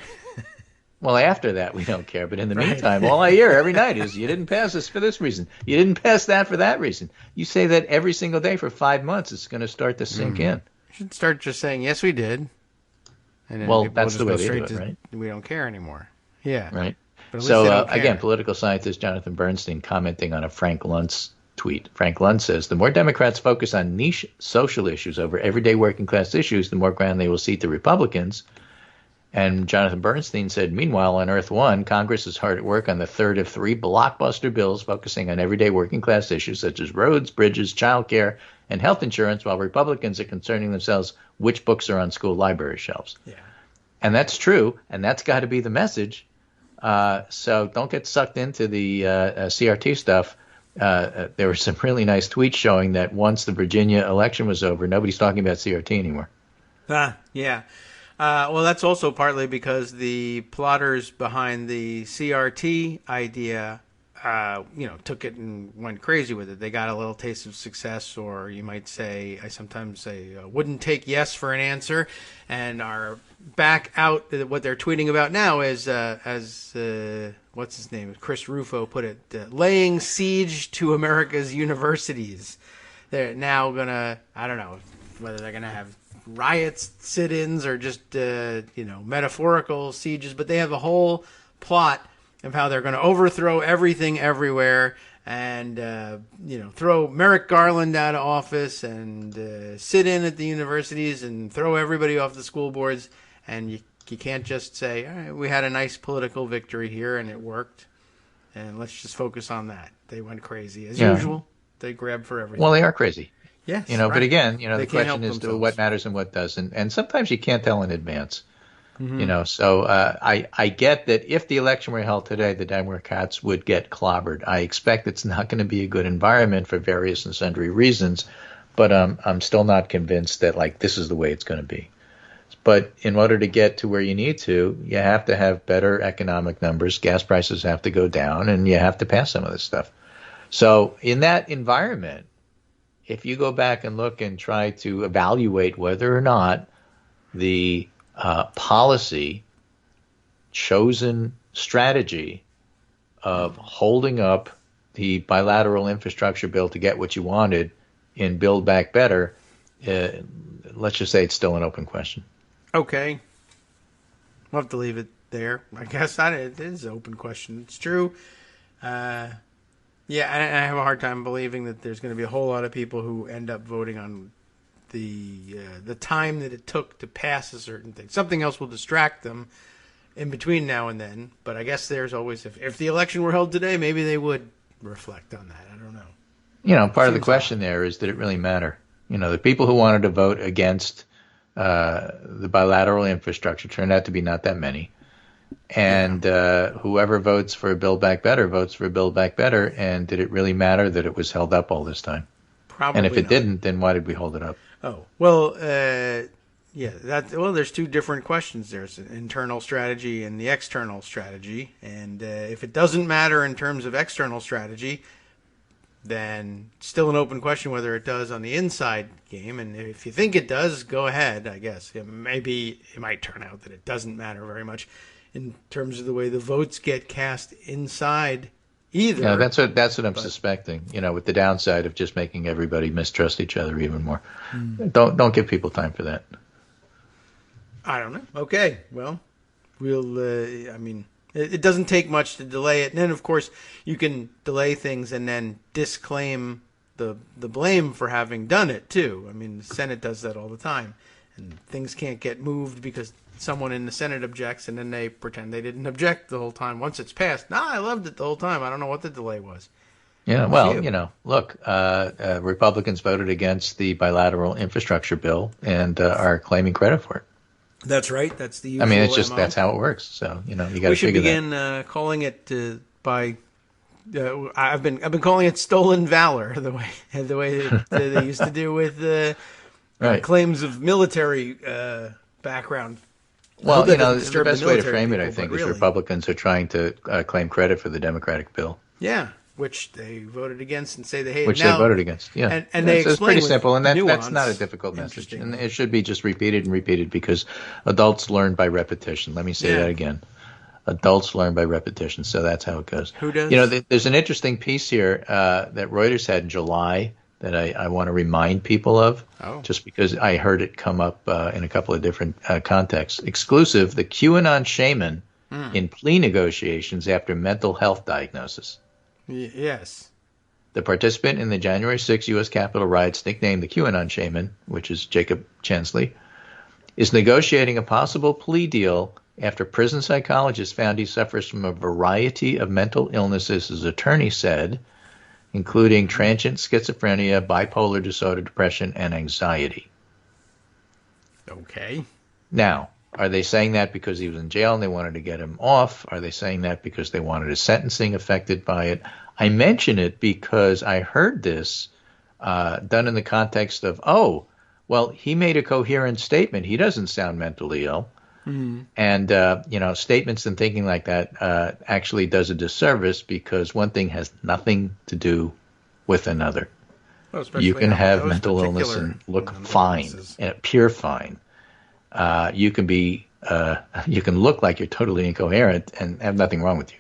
C: Well, after that, we don't care. But in the meantime, all I hear every night is you didn't pass this for this reason. You didn't pass that for that reason. You say that every single day for 5 months. It's going to start to sink in.
B: You should start just saying, yes, we did. And then
C: that's the way they do it, right?
B: We don't care anymore. Yeah.
C: Right.
B: But
C: So, again, political scientist Jonathan Bernstein commenting on a Frank Luntz tweet. Frank Luntz says, the more Democrats focus on niche social issues over everyday working class issues, the more ground they will cede to Republicans. And Jonathan Bernstein said, meanwhile, on Earth One, Congress is hard at work on the third of 3 blockbuster bills focusing on everyday working class issues such as roads, bridges, childcare, and health insurance, while Republicans are concerning themselves which books are on school library shelves.
B: Yeah.
C: And that's true, and that's got to be the message. So don't get sucked into the CRT stuff. There were some really nice tweets showing that once the Virginia election was over, nobody's talking about CRT anymore.
B: Yeah. Well, that's also partly because the plotters behind the CRT idea, took it and went crazy with it. They got a little taste of success, or you might say, I sometimes say, wouldn't take yes for an answer, and are back out. What they're tweeting about now is, what's his name? Chris Rufo put it, laying siege to America's universities. They're now gonna, I don't know whether they're gonna have riots, sit-ins, or just metaphorical sieges, but they have a whole plot of how they're going to overthrow everything everywhere and throw Merrick Garland out of office and sit in at the universities and throw everybody off the school boards. And you can't just say, all right, we had a nice political victory here and it worked, and let's just focus on that. They went crazy as usual. They grab for everything.
C: Well, they are crazy.
B: Yes,
C: but again, the question is what matters and what doesn't. And sometimes you can't tell in advance. So I get that if the election were held today, the Democrats would get clobbered. I expect it's not going to be a good environment for various and sundry reasons, but I'm still not convinced that this is the way it's going to be. But in order to get to where you need to, you have to have better economic numbers. Gas prices have to go down, and you have to pass some of this stuff. So in that environment, if you go back and look and try to evaluate whether or not the policy chosen strategy of holding up the bilateral infrastructure bill to get what you wanted in Build Back Better, let's just say it's still an open question.
B: Okay. We'll have to leave it there. I guess it is an open question. It's true. Yeah, and I have a hard time believing that there's going to be a whole lot of people who end up voting on the time that it took to pass a certain thing. Something else will distract them in between now and then. But I guess there's always, if the election were held today, maybe they would reflect on that. I don't know.
C: Part of the question there is, did it really matter? The people who wanted to vote against the bilateral infrastructure turned out to be not that many. And whoever votes for Build Back Better votes for Build Back Better. And did it really matter that it was held up all this time?
B: Probably
C: and if it
B: not.
C: didn't, then why did we hold it up?
B: Oh, well, there's two different questions. There's an internal strategy and the external strategy. And if it doesn't matter in terms of external strategy, then still an open question whether it does on the inside game. And if you think it does, go ahead, I guess. Maybe it might turn out that it doesn't matter very much in terms of the way the votes get cast inside either.
C: Yeah, that's what I'm suspecting, with the downside of just making everybody mistrust each other even more. Don't give people time for that.
B: I don't know. Okay, well, we'll, it doesn't take much to delay it. And then, of course, you can delay things and then disclaim the blame for having done it, too. The Senate does that all the time. And things can't get moved because someone in the Senate objects, and then they pretend they didn't object the whole time. Once it's passed, I loved it the whole time. I don't know what the delay was.
C: Yeah, well, look, Republicans voted against the bilateral infrastructure bill and are claiming credit for it.
B: That's right. That's the usual
C: it's just
B: MO.
C: That's how it works. So you got to figure that.
B: We should begin calling it by. I've been calling it stolen valor, the way that they used to do with
C: right.
B: claims of military background.
C: Well, the best way to frame it, I think, is
B: really,
C: Republicans are trying to claim credit for the Democratic bill.
B: Yeah, which they voted against and say they hate.
C: Which they voted against, yeah.
B: And they
C: it's pretty simple, and
B: nuance,
C: that's not a difficult message. And it should be just repeated and repeated because adults learn by repetition. Let me say that again. Adults learn by repetition, so that's how it goes.
B: Who does?
C: There's an interesting piece here that Reuters had in July that I want to remind people of, just because I heard it come up in a couple of different contexts. Exclusive, the QAnon shaman in plea negotiations after mental health diagnosis.
B: Yes.
C: The participant in the January 6 U.S. Capitol riots, nicknamed the QAnon shaman, which is Jacob Chansley, is negotiating a possible plea deal after prison psychologists found he suffers from a variety of mental illnesses, his attorney said, including transient schizophrenia, bipolar disorder, depression, and anxiety.
B: Okay.
C: Now, are they saying that because he was in jail and they wanted to get him off? Are they saying that because they wanted his sentencing affected by it? I mention it because I heard this done in the context of, he made a coherent statement. He doesn't sound mentally ill. Mm-hmm. And, statements and thinking like that actually does a disservice because one thing has nothing to do with another.
B: Well,
C: you can have mental illness and look fine, pure fine. You can be, you can look like you're totally incoherent and have nothing wrong with you.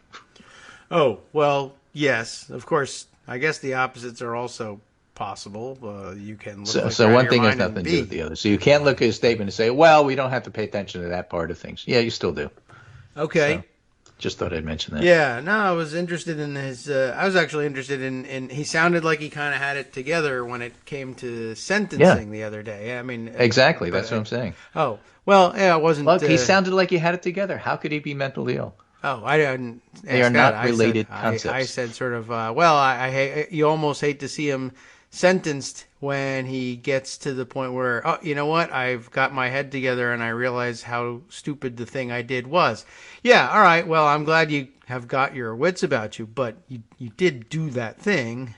B: Oh, well, yes, of course. I guess the opposites are also possible. You can look
C: so one thing has nothing to do with the other. So you can't look at his statement and say, well, we don't have to pay attention to that part of things. Yeah, you still do.
B: Okay.
C: So, just thought I'd mention that.
B: Yeah, no, I was interested in his, I was actually interested in he sounded like he kind of had it together when it came to sentencing the other day.
C: Exactly, that's what I'm saying.
B: Oh, well, yeah, it wasn't.
C: Look, he sounded like he had it together. How could he be mentally ill?
B: Oh, I didn't.
C: They are not related concepts.
B: I said sort of, I hate, you almost hate to see him sentenced when he gets to the point where, you know what, I've got my head together and I realize how stupid the thing I did was. Yeah, all right, well, I'm glad you have got your wits about you, but you did do that thing,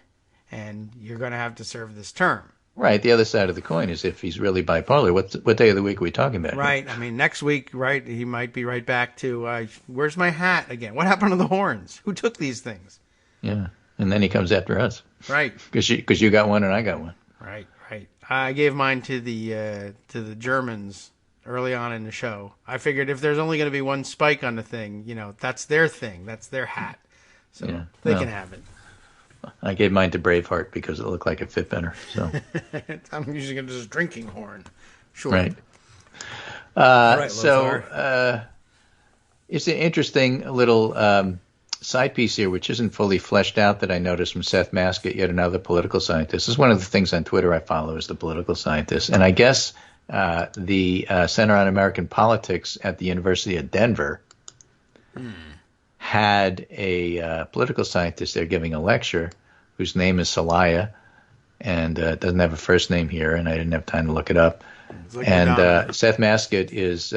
B: and you're going to have to serve this term.
C: Right, the other side of the coin is if he's really bipolar, what day of the week are we talking about?
B: Right, next week, right, he might be right back to, where's my hat again? What happened to the horns? Who took these things?
C: Yeah. And then he comes after us.
B: Right.
C: Because you got one and I got one.
B: Right. I gave mine to the Germans early on in the show. I figured if there's only going to be one spike on the thing, that's their thing. That's their hat. So they can have it.
C: I gave mine to Braveheart because it looked like it fit better. So
B: I'm using it as a drinking horn. Sure.
C: Right. It's an interesting little side piece here, which isn't fully fleshed out, that I noticed from Seth Maskett, yet another political scientist. This is one of the things on Twitter I follow, is the political scientist. And I guess the Center on American Politics at the University of Denver had a political scientist there giving a lecture whose name is Salaya, and doesn't have a first name here, and I didn't have time to look it up. And Seth Maskett is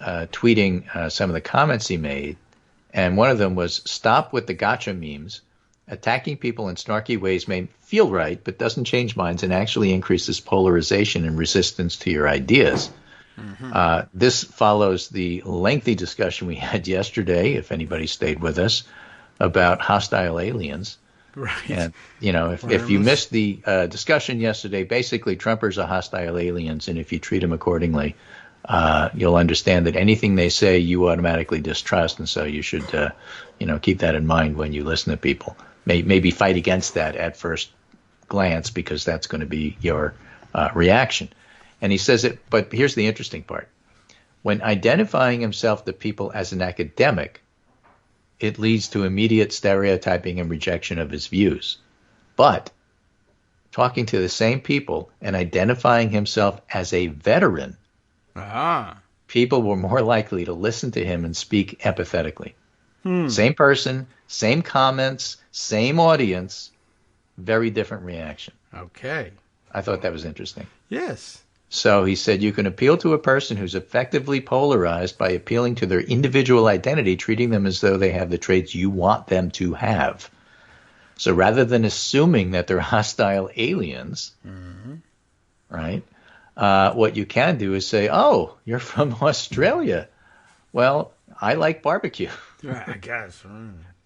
C: tweeting some of the comments he made, and one of them was, "Stop with the gotcha memes. Attacking people in snarky ways may feel right, but doesn't change minds and actually increases polarization and resistance to your ideas." This follows the lengthy discussion we had yesterday, if anybody stayed with us, about hostile aliens.
B: Right.
C: And, if you missed the discussion yesterday, basically Trumpers are hostile aliens, and if you treat them accordingly, you'll understand that anything they say you automatically distrust, and so you should, keep that in mind when you listen to people. Maybe fight against that at first glance, because that's going to be your reaction. And he says it, but here's the interesting part. When identifying himself to people as an academic, it leads to immediate stereotyping and rejection of his views. But talking to the same people and identifying himself as a veteran, people were more likely to listen to him and speak empathetically. Same person, same comments, same audience, very different reaction.
B: Okay.
C: I thought that was interesting.
B: Yes.
C: So he said, you can appeal to a person who's effectively polarized by appealing to their individual identity, treating them as though they have the traits you want them to have. So rather than assuming that they're hostile aliens, right, what you can do is say, "Oh, you're from Australia. Well, I like barbecue."
B: I guess.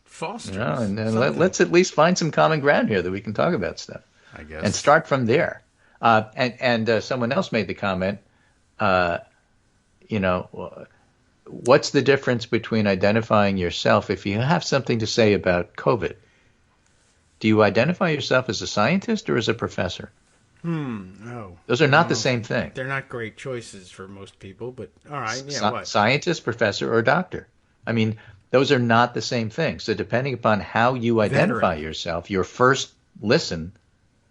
B: Foster.
C: And let's at least find some common ground here that we can talk about stuff.
B: I guess.
C: And start from there. And someone else made the comment, what's the difference between identifying yourself if you have something to say about COVID? Do you identify yourself as a scientist or as a professor?
B: No.
C: Those are not the same thing.
B: They're not great choices for most people, but all right. Yeah, what?
C: Scientist, professor, or doctor. I mean, those are not the same thing. So depending upon how you identify yourself, your first listen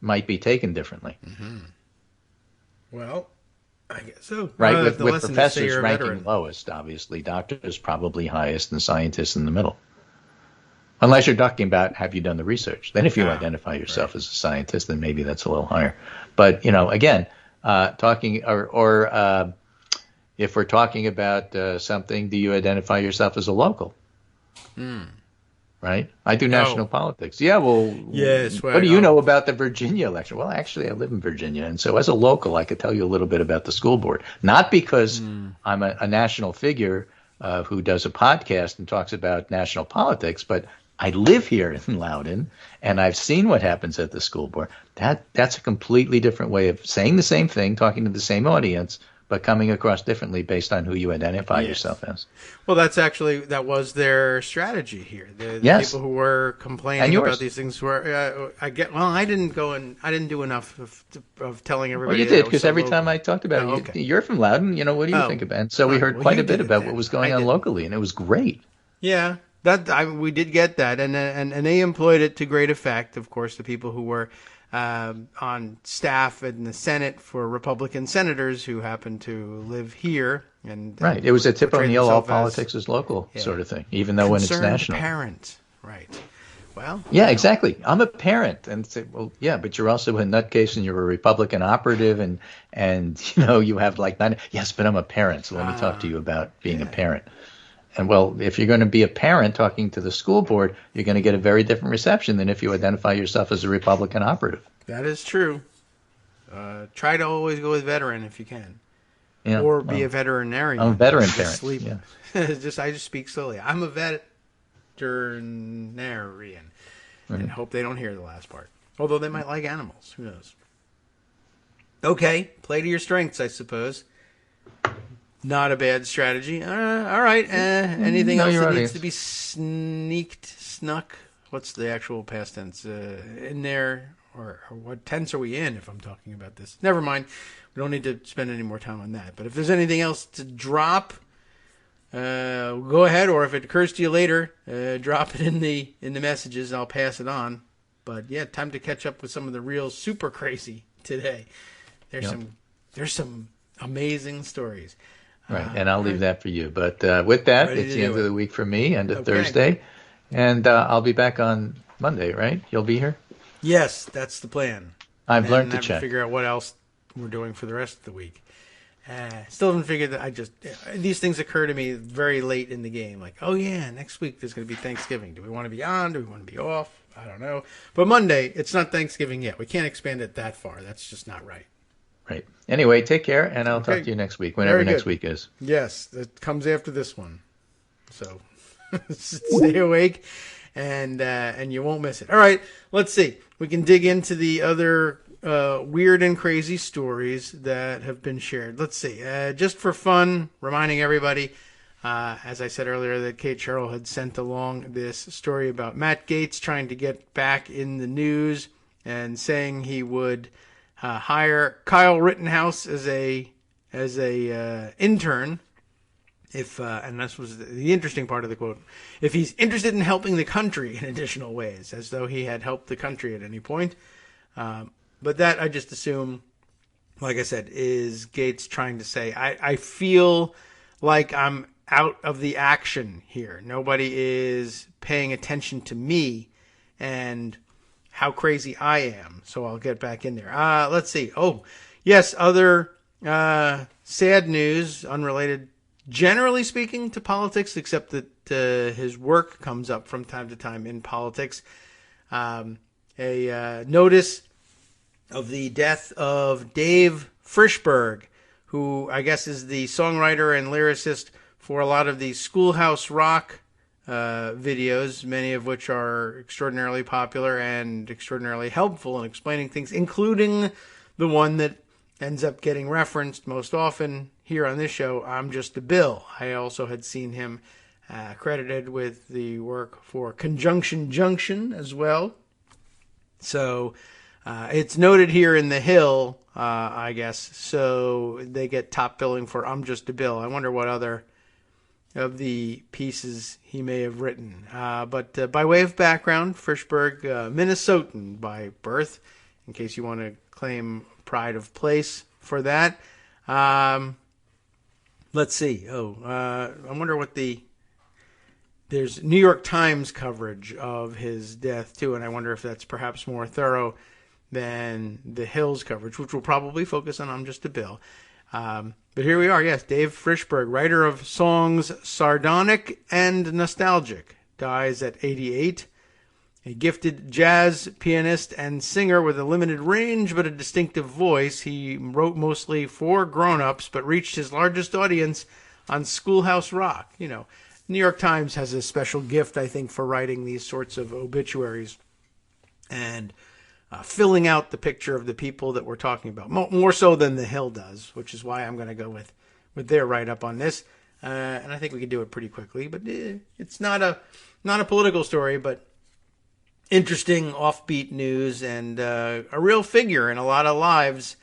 C: might be taken differently.
B: Well, I guess so.
C: Right, with professors ranking lowest, obviously. Doctors probably highest and scientists in the middle. Unless you're talking about, have you done the research? Then if you identify yourself as a scientist, then maybe that's a little higher. But, again, talking or if we're talking about something, do you identify yourself as a local? Right? I do national politics. Yeah, well,
B: yes,
C: what do you know about the Virginia election? Well, actually, I live in Virginia, and so as a local, I could tell you a little bit about the school board. Not because I'm a national figure who does a podcast and talks about national politics, but I live here in Loudoun, and I've seen what happens at the school board. That's a completely different way of saying the same thing, talking to the same audience, but coming across differently based on who you identify yourself as.
B: Well, that was their strategy here. The people who were complaining about these things were, I didn't do enough of telling everybody.
C: Well, you did, because every time I talked about it, you're from Loudoun, what do you think about it? And so we heard quite a bit about what was going on locally, and it was great.
B: Yeah, we did get that, and they employed it to great effect. Of course, the people who were on staff in the Senate for Republican senators who happen to live here. And
C: right. It was a Tip O'Neill, all politics is local sort of thing, even though when it's national.
B: Parent. Right. Well.
C: Yeah, exactly. I'm a parent. And say, well, yeah, but you're also a nutcase and you're a Republican operative and you have like nine. Yes, but I'm a parent. So let me talk to you about being a parent. And well, if you're going to be a parent talking to the school board, you're going to get a very different reception than if you identify yourself as a Republican operative.
B: That is true. Try to always go with veteran if you can.
C: Yeah,
B: or be a veterinarian.
C: I'm a veteran parent. Yeah.
B: I just speak slowly. I'm a veterinarian. and hope they don't hear the last part. Although they might like animals. Who knows? Okay, play to your strengths, I suppose. Not a bad strategy. All right. Anything else that needs to be snuck? What's the actual past tense? In there? Or what tense are we in if I'm talking about this? Never mind. We don't need to spend any more time on that. But if there's anything else to drop, go ahead. Or if it occurs to you later, drop it in the messages. I'll pass it on. But yeah, time to catch up with some of the real super crazy today. There's some amazing stories.
C: Right, and I'll leave that for you. But with that, it's the end of the week for me, end of Thursday. And I'll be back on Monday, right? You'll be here?
B: Yes, that's the plan.
C: I've learned to check.
B: Figure out what else we're doing for the rest of the week. Still haven't figured that. These things occur to me very late in the game. Like, oh yeah, next week there's going to be Thanksgiving. Do we want to be on? Do we want to be off? I don't know. But Monday, it's not Thanksgiving yet. We can't expand it that far. That's just not right.
C: Right. Anyway, take care, and I'll talk to you next week, whenever next week is.
B: Yes, it comes after this one. So stay awake, and you won't miss it. All right, let's see. We can dig into the other weird and crazy stories that have been shared. Let's see. Just for fun, reminding everybody, as I said earlier, that Kate Sherrill had sent along this story about Matt Gaetz trying to get back in the news and saying he would hire Kyle Rittenhouse as a intern if and this was the interesting part of the quote, if he's interested in helping the country in additional ways, as though he had helped the country at any point. But that I just assume, like I said, is Gaetz trying to say, I feel like I'm out of the action here. Nobody is paying attention to me and how crazy I am. So I'll get back in there. Let's see. Oh, yes. Other sad news, unrelated, generally speaking, to politics, except that his work comes up from time to time in politics. A notice of the death of Dave Frishberg, who I guess is the songwriter and lyricist for a lot of the Schoolhouse Rock videos, many of which are extraordinarily popular and extraordinarily helpful in explaining things, including the one that ends up getting referenced most often here on this show, I'm Just a Bill. I also had seen him credited with the work for Conjunction Junction as well. So it's noted here in The Hill, I guess, so they get top billing for I'm Just a Bill. I wonder what other of the pieces he may have written. But by way of background, Frishberg, Minnesotan by birth, in case you want to claim pride of place for that. Let's see. I wonder what there's New York Times coverage of his death too, and I wonder if that's perhaps more thorough than the Hill's coverage, which will probably focus on I'm Just a Bill. But here we are, yes, Dave Frishberg, writer of songs Sardonic and Nostalgic, dies at 88. A gifted jazz pianist and singer with a limited range but a distinctive voice, he wrote mostly for grown-ups but reached his largest audience on Schoolhouse Rock. You know, New York Times has a special gift, I think, for writing these sorts of obituaries and filling out the picture of the people that we're talking about, more so than The Hill does, which is why I'm going to go with their write-up on this. And I think we can do it pretty quickly, but it's not a political story, but interesting offbeat news and a real figure in a lot of lives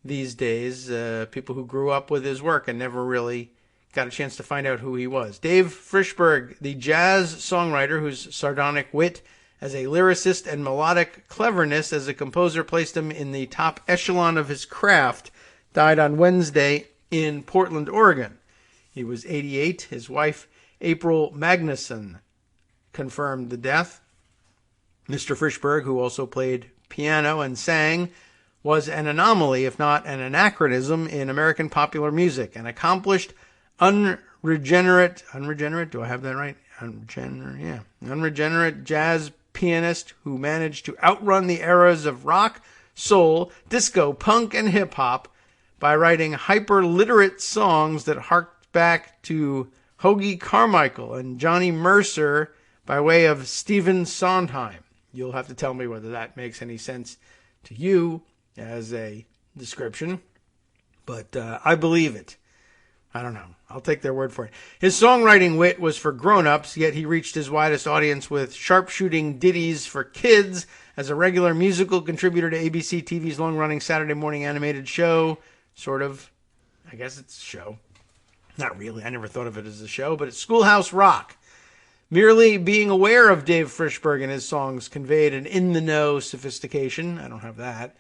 B: these days. People who grew up with his work and never really got a chance to find out who he was. Dave Frishberg, the jazz songwriter whose sardonic wit as a lyricist and melodic cleverness as a composer placed him in the top echelon of his craft, died on Wednesday in Portland, Oregon. He was 88. His wife, April Magnuson, confirmed the death. Mr. Frishberg, who also played piano and sang, was an anomaly, if not an anachronism, in American popular music. An accomplished, unregenerate, do I have that right? Unregenerate jazz pianist who managed to outrun the eras of rock, soul, disco, punk, and hip-hop by writing hyper-literate songs that harked back to Hoagy Carmichael and Johnny Mercer by way of Stephen Sondheim. You'll have to tell me whether that makes any sense to you as a description. But I believe it. I don't know. I'll take their word for it. His songwriting wit was for grown-ups, yet he reached his widest audience with sharpshooting ditties for kids as a regular musical contributor to ABC TV's long-running Saturday morning animated show. Sort of. I guess it's a show. Not really. I never thought of it as a show, but it's Schoolhouse Rock. Merely being aware of Dave Frishberg and his songs conveyed an in-the-know sophistication. I don't have that.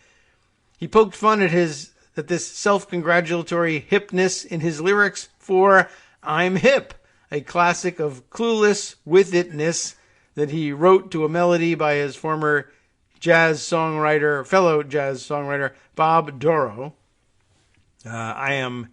B: He poked fun at this self-congratulatory hipness in his lyrics for I'm Hip, a classic of clueless with-itness that he wrote to a melody by his former fellow jazz songwriter, Bob Dorough. I am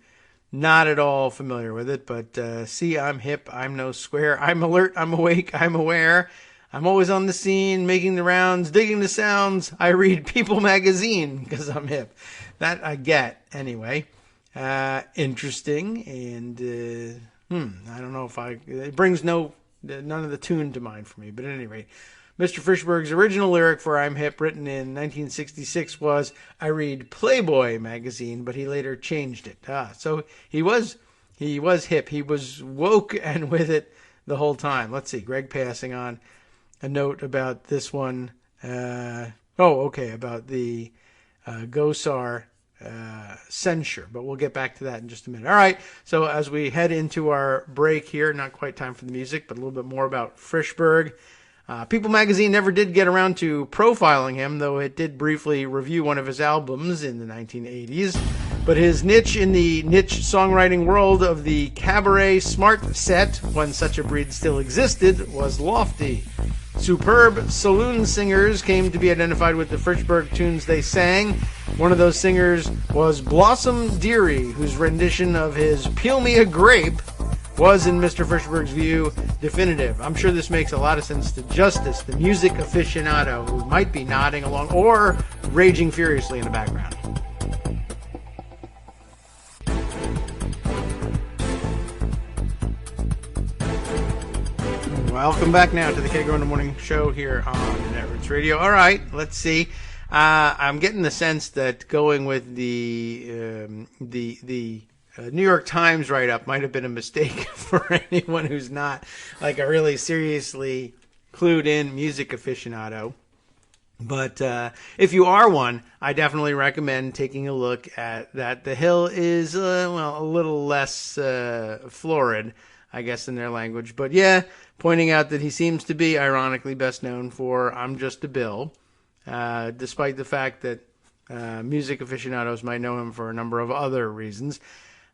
B: not at all familiar with it, but see, I'm hip, I'm no square, I'm alert, I'm awake, I'm aware. I'm always on the scene, making the rounds, digging the sounds. I read People magazine because I'm hip. That I get anyway. Interesting, and I don't know if it brings none of the tune to mind for me. But at any rate, Mr. Frishberg's original lyric for I'm Hip, written in 1966, was I read Playboy magazine, but he later changed it. So he was hip. He was woke and with it the whole time. Let's see, Greg passing on a note about this one. About the Gosar censure, but we'll get back to that in just a minute. All right, so as we head into our break here, not quite time for the music, but a little bit more about Frishberg. People magazine never did get around to profiling him, though it did briefly review one of his albums in the 1980s. But his niche in the niche songwriting world of the cabaret smart set, when such a breed still existed, was lofty. Superb saloon singers came to be identified with the Frishberg tunes they sang. One of those singers was Blossom Dearie, whose rendition of his Peel Me a Grape was, in Mr. Frishberg's view, definitive. I'm sure this makes a lot of sense to Justice, the music aficionado, who might be nodding along or raging furiously in the background. Welcome back now to the Kagro in the Morning Show here on Networks Radio. All right, let's see. I'm getting the sense that going with the New York Times write-up might have been a mistake for anyone who's not like a really seriously clued in music aficionado. But if you are one, I definitely recommend taking a look at that. The Hill is a little less florid, I guess, in their language. But yeah, pointing out that he seems to be ironically best known for I'm Just a Bill, despite the fact that music aficionados might know him for a number of other reasons.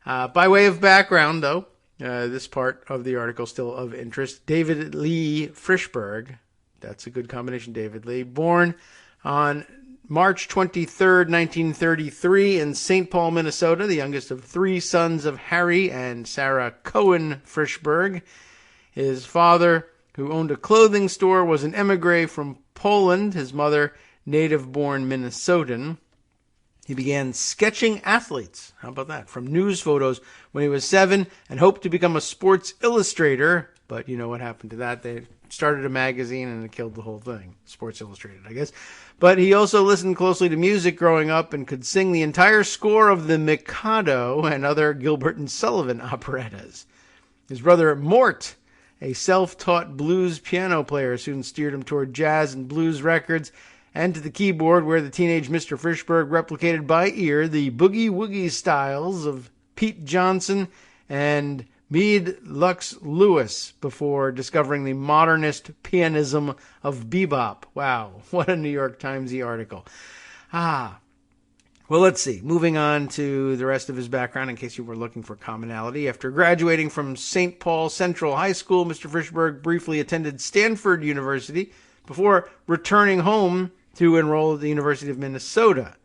B: By way of background, though, this part of the article still of interest. David Lee Frishberg, that's a good combination, David Lee, born on March 23rd, 1933 in St. Paul, Minnesota, the youngest of three sons of Harry and Sarah Cohen Frishberg. His father, who owned a clothing store, was an emigre from Poland. His mother, native-born Minnesotan. He began sketching athletes, how about that, from news photos when he was 7 and hoped to become a sports illustrator. But you know what happened to that. They started a magazine and it killed the whole thing. Sports Illustrated, I guess. But he also listened closely to music growing up and could sing the entire score of The Mikado and other Gilbert and Sullivan operettas. His brother Mort, a self-taught blues piano player, soon steered him toward jazz and blues records and to the keyboard, where the teenage Mr. Frishberg replicated by ear the boogie-woogie styles of Pete Johnson and Meade Lux Lewis before discovering the modernist pianism of bebop. Wow, what a New York Timesy article. Well, let's see. Moving on to the rest of his background, in case you were looking for commonality. After graduating from St. Paul Central High School, Mr. Frishberg briefly attended Stanford University before returning home to enroll at the University of Minnesota.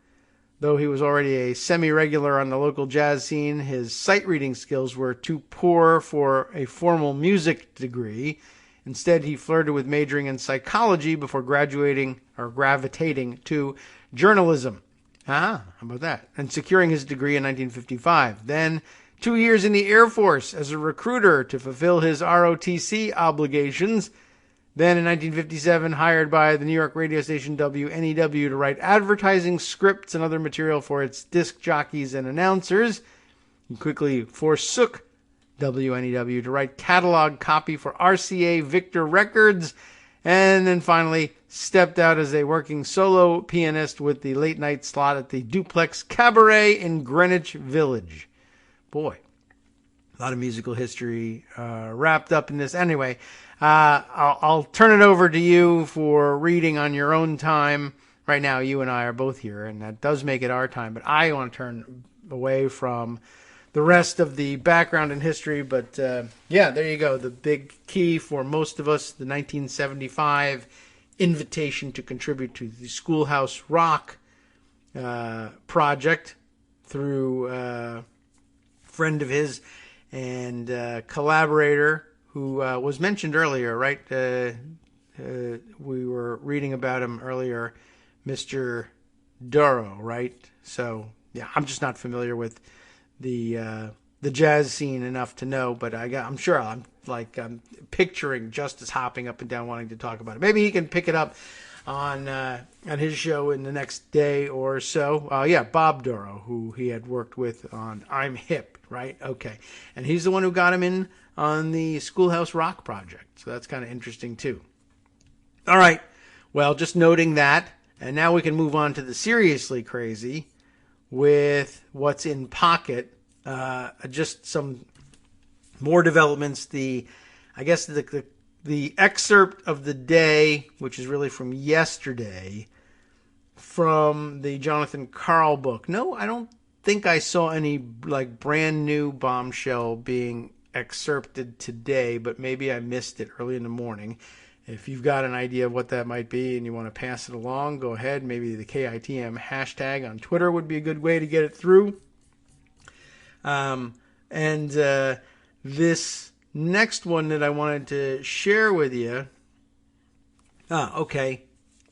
B: Though he was already a semi-regular on the local jazz scene, his sight-reading skills were too poor for a formal music degree. Instead, he flirted with majoring in psychology before gravitating to journalism. How about that? And securing his degree in 1955. Then, 2 years in the Air Force as a recruiter to fulfill his ROTC obligations. Then in 1957, hired by the New York radio station WNEW to write advertising scripts and other material for its disc jockeys and announcers. He quickly forsook WNEW to write catalog copy for RCA Victor Records, and then finally stepped out as a working solo pianist with the late night slot at the Duplex Cabaret in Greenwich Village. Boy, a lot of musical history wrapped up in this. Anyway, I'll turn it over to you for reading on your own time. Right now, you and I are both here, and that does make it our time, but I want to turn away from the rest of the background and history. But yeah, there you go. The big key for most of us, the 1975 invitation to contribute to the Schoolhouse Rock project through a friend of his and collaborator who was mentioned earlier, right? We were reading about him earlier, Mr. Duro, right? So yeah, I'm just not familiar with the jazz scene enough to know, but I'm sure I'm picturing Justice hopping up and down wanting to talk about it. Maybe he can pick it up on his show in the next day or so. Yeah, Bob Duro, who he had worked with on I'm Hip, right? Okay. And he's the one who got him in on the Schoolhouse Rock project. So that's kind of interesting too. All right. Well, just noting that, and now we can move on to the seriously crazy with what's in pocket. Just some more developments. I guess the excerpt of the day, which is really from yesterday, from the Jonathan Karl book. No, I don't think I saw any brand new bombshell being excerpted today, but maybe I missed it early in the morning. If you've got an idea of what that might be and you want to pass it along, go ahead. Maybe the KITM hashtag on Twitter would be a good way to get it through. This next one that I wanted to share with you. Okay.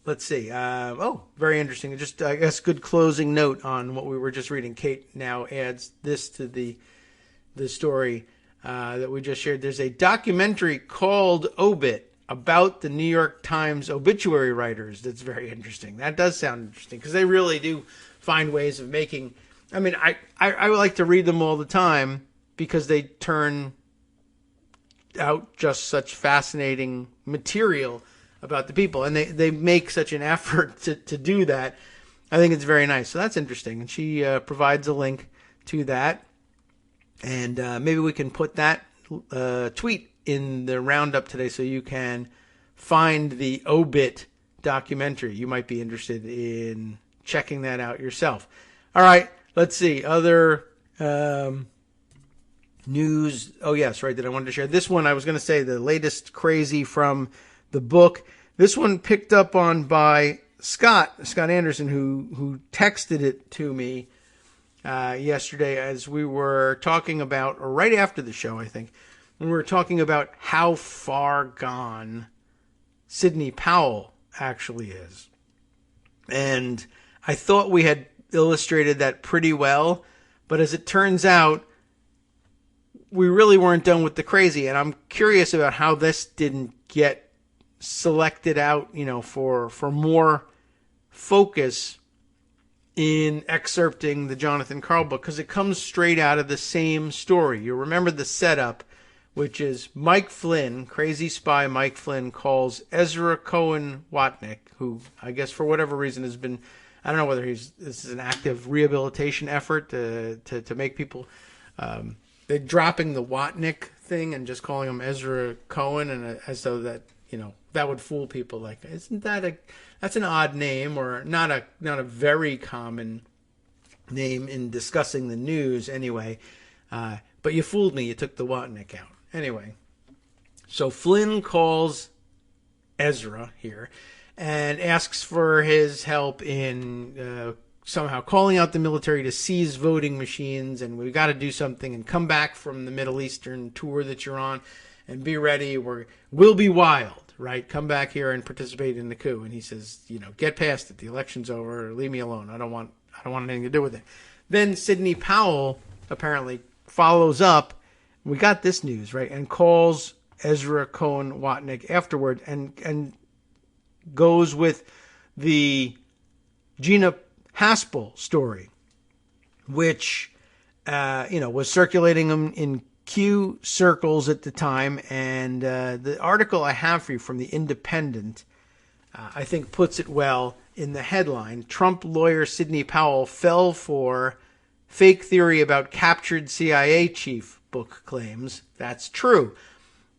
B: Let's see. Very interesting. Just, I guess, good closing note on what we were just reading. Kate now adds this to the story that we just shared. There's a documentary called Obit about the New York Times obituary writers. That's very interesting. That does sound interesting because they really do find ways of making. I mean, I like to read them all the time because they turn out just such fascinating material about the people, and they make such an effort to do that. I think it's very nice. So that's interesting. And she provides a link to that, and maybe we can put that tweet in the roundup today so you can find the Obit documentary. You might be interested in checking that out yourself. All right, let's see. Other news. Oh, yes, right, that I wanted to share. This one, I was going to say the latest crazy from the book. This one picked up on by Scott Anderson, who texted it to me yesterday as we were talking about, or right after the show, I think, when we were talking about how far gone Sidney Powell actually is. And I thought we had illustrated that pretty well, but as it turns out, we really weren't done with the crazy. And I'm curious about how this didn't get selected out, for more focus in excerpting the Jonathan Karl book, because it comes straight out of the same story. You remember the setup, which is Mike Flynn, crazy spy Mike Flynn, calls Ezra Cohen Watnick, who I guess for whatever reason has been, I don't know whether this is an active rehabilitation effort to make people, they're dropping the Watnick thing and just calling him Ezra Cohen, and as though that, that would fool people. Like, isn't that's an odd name, or not a very common name in discussing the news anyway. But you fooled me. You took the Watnick out. Anyway, so Flynn calls Ezra here and asks for his help in somehow calling out the military to seize voting machines, and we've got to do something and come back from the Middle Eastern tour that you're on and be ready. We'll be wild, right? Come back here and participate in the coup. And he says, get past it. The election's over. Leave me alone. I don't want anything to do with it. Then Sidney Powell apparently follows up. We got this news, right? And calls Ezra Cohen Watnick afterward, and goes with the Gina Haspel story, which was circulating in Q circles at the time. And the article I have for you from The Independent, I think, puts it well in the headline. Trump lawyer Sidney Powell fell for fake theory about captured CIA chief, book claims. That's true.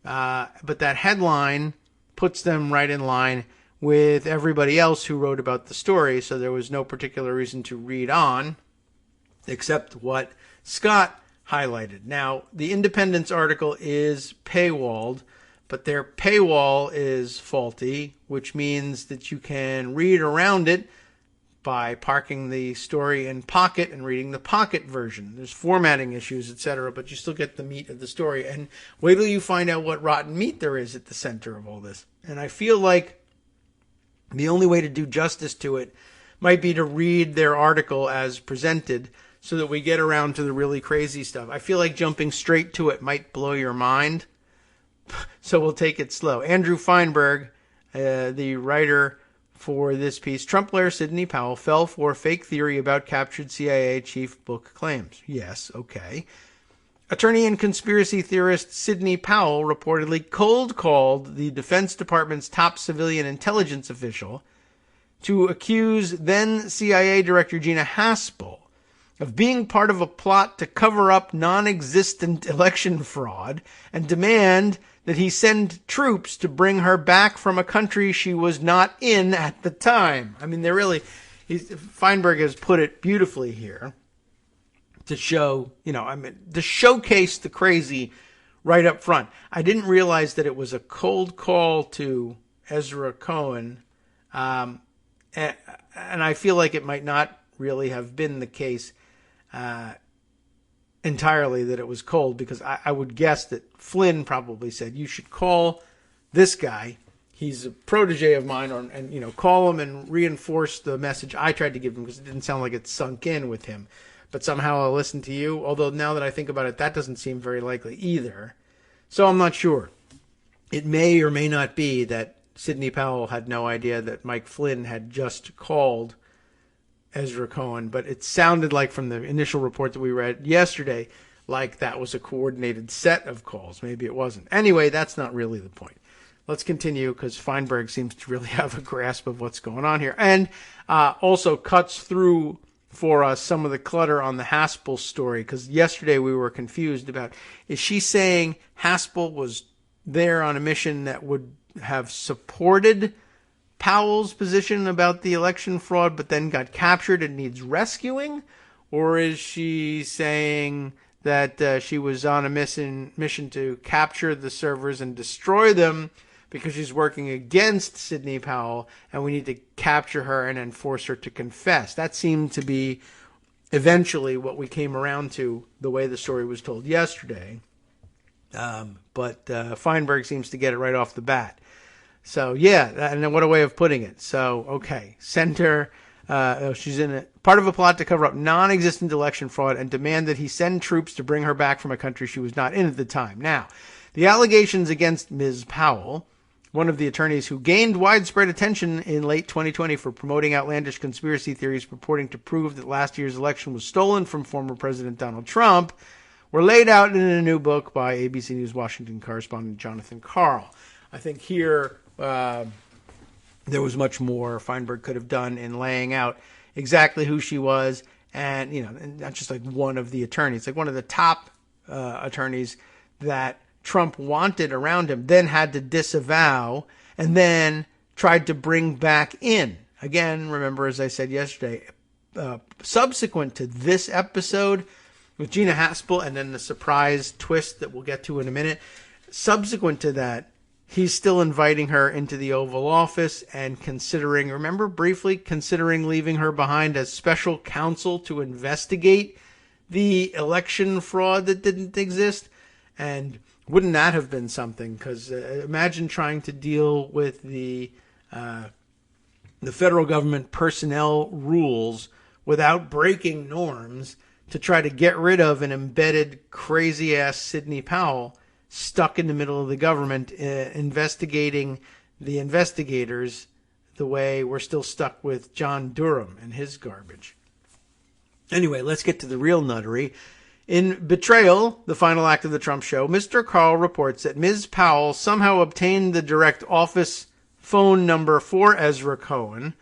B: But that headline puts them right in line with everybody else who wrote about the story, so there was no particular reason to read on except what Scott highlighted. Now, the Independent's article is paywalled, but their paywall is faulty, which means that you can read around it by parking the story in Pocket and reading the Pocket version. There's formatting issues, etc., but you still get the meat of the story. And wait till you find out what rotten meat there is at the center of all this. And I feel like the only way to do justice to it might be to read their article as presented so that we get around to the really crazy stuff. I feel like jumping straight to it might blow your mind, so we'll take it slow. Andrew Feinberg, the writer for this piece, Trump lawyer Sidney Powell fell for fake theory about captured CIA chief, book claims. Yes, okay. Attorney and conspiracy theorist Sidney Powell reportedly cold-called the Defense Department's top civilian intelligence official to accuse then CIA Director Gina Haspel of being part of a plot to cover up non-existent election fraud and demand that he send troops to bring her back from a country she was not in at the time. I mean, Feinberg has put it beautifully here to show, to showcase the crazy right up front. I didn't realize that it was a cold call to Ezra Cohen, and I feel like it might not really have been the case entirely that it was cold, because I would guess that Flynn probably said, you should call this guy. He's a protege of mine, and call him and reinforce the message I tried to give him, because it didn't sound like it sunk in with him. But somehow I'll listen to you. Although now that I think about it, that doesn't seem very likely either. So I'm not sure. It may or may not be that Sidney Powell had no idea that Mike Flynn had just called Ezra Cohen, but it sounded like from the initial report that we read yesterday, like that was a coordinated set of calls. Maybe it wasn't. Anyway, that's not really the point. Let's continue, because Feinberg seems to really have a grasp of what's going on here, and also cuts through for us some of the clutter on the Haspel story, because yesterday we were confused about, is she saying Haspel was there on a mission that would have supported Powell's position about the election fraud, but then got captured and needs rescuing? Or is she saying that she was on a mission to capture the servers and destroy them because she's working against Sidney Powell, and we need to capture her and then force her to confess? That seemed to be eventually what we came around to, the way the story was told yesterday. But Feinberg seems to get it right off the bat. So, yeah, and what a way of putting it. So, okay, send her. She's in part of a plot to cover up non-existent election fraud and demand that he send troops to bring her back from a country she was not in at the time. Now, the allegations against Ms. Powell, one of the attorneys who gained widespread attention in late 2020 for promoting outlandish conspiracy theories purporting to prove that last year's election was stolen from former President Donald Trump, were laid out in a new book by ABC News Washington correspondent Jonathan Karl. I think here there was much more Feinberg could have done in laying out exactly who she was, and and not just like one of the attorneys, like one of the top attorneys that Trump wanted around him, then had to disavow, and then tried to bring back in. Again, remember, as I said yesterday, subsequent to this episode with Gina Haspel, and then the surprise twist that we'll get to in a minute, subsequent to that, he's still inviting her into the Oval Office and considering, remember briefly, considering leaving her behind as special counsel to investigate the election fraud that didn't exist. And wouldn't that have been something? Because imagine trying to deal with the federal government personnel rules without breaking norms to try to get rid of an embedded crazy-ass Sidney Powell. stuck in the middle of the government investigating the investigators the way we're still stuck with John Durham and his garbage. Anyway, let's get to the real nuttery. In Betrayal, the final act of the Trump show, Mr. Carl reports that Ms. Powell somehow obtained the direct office phone number for Ezra Cohen,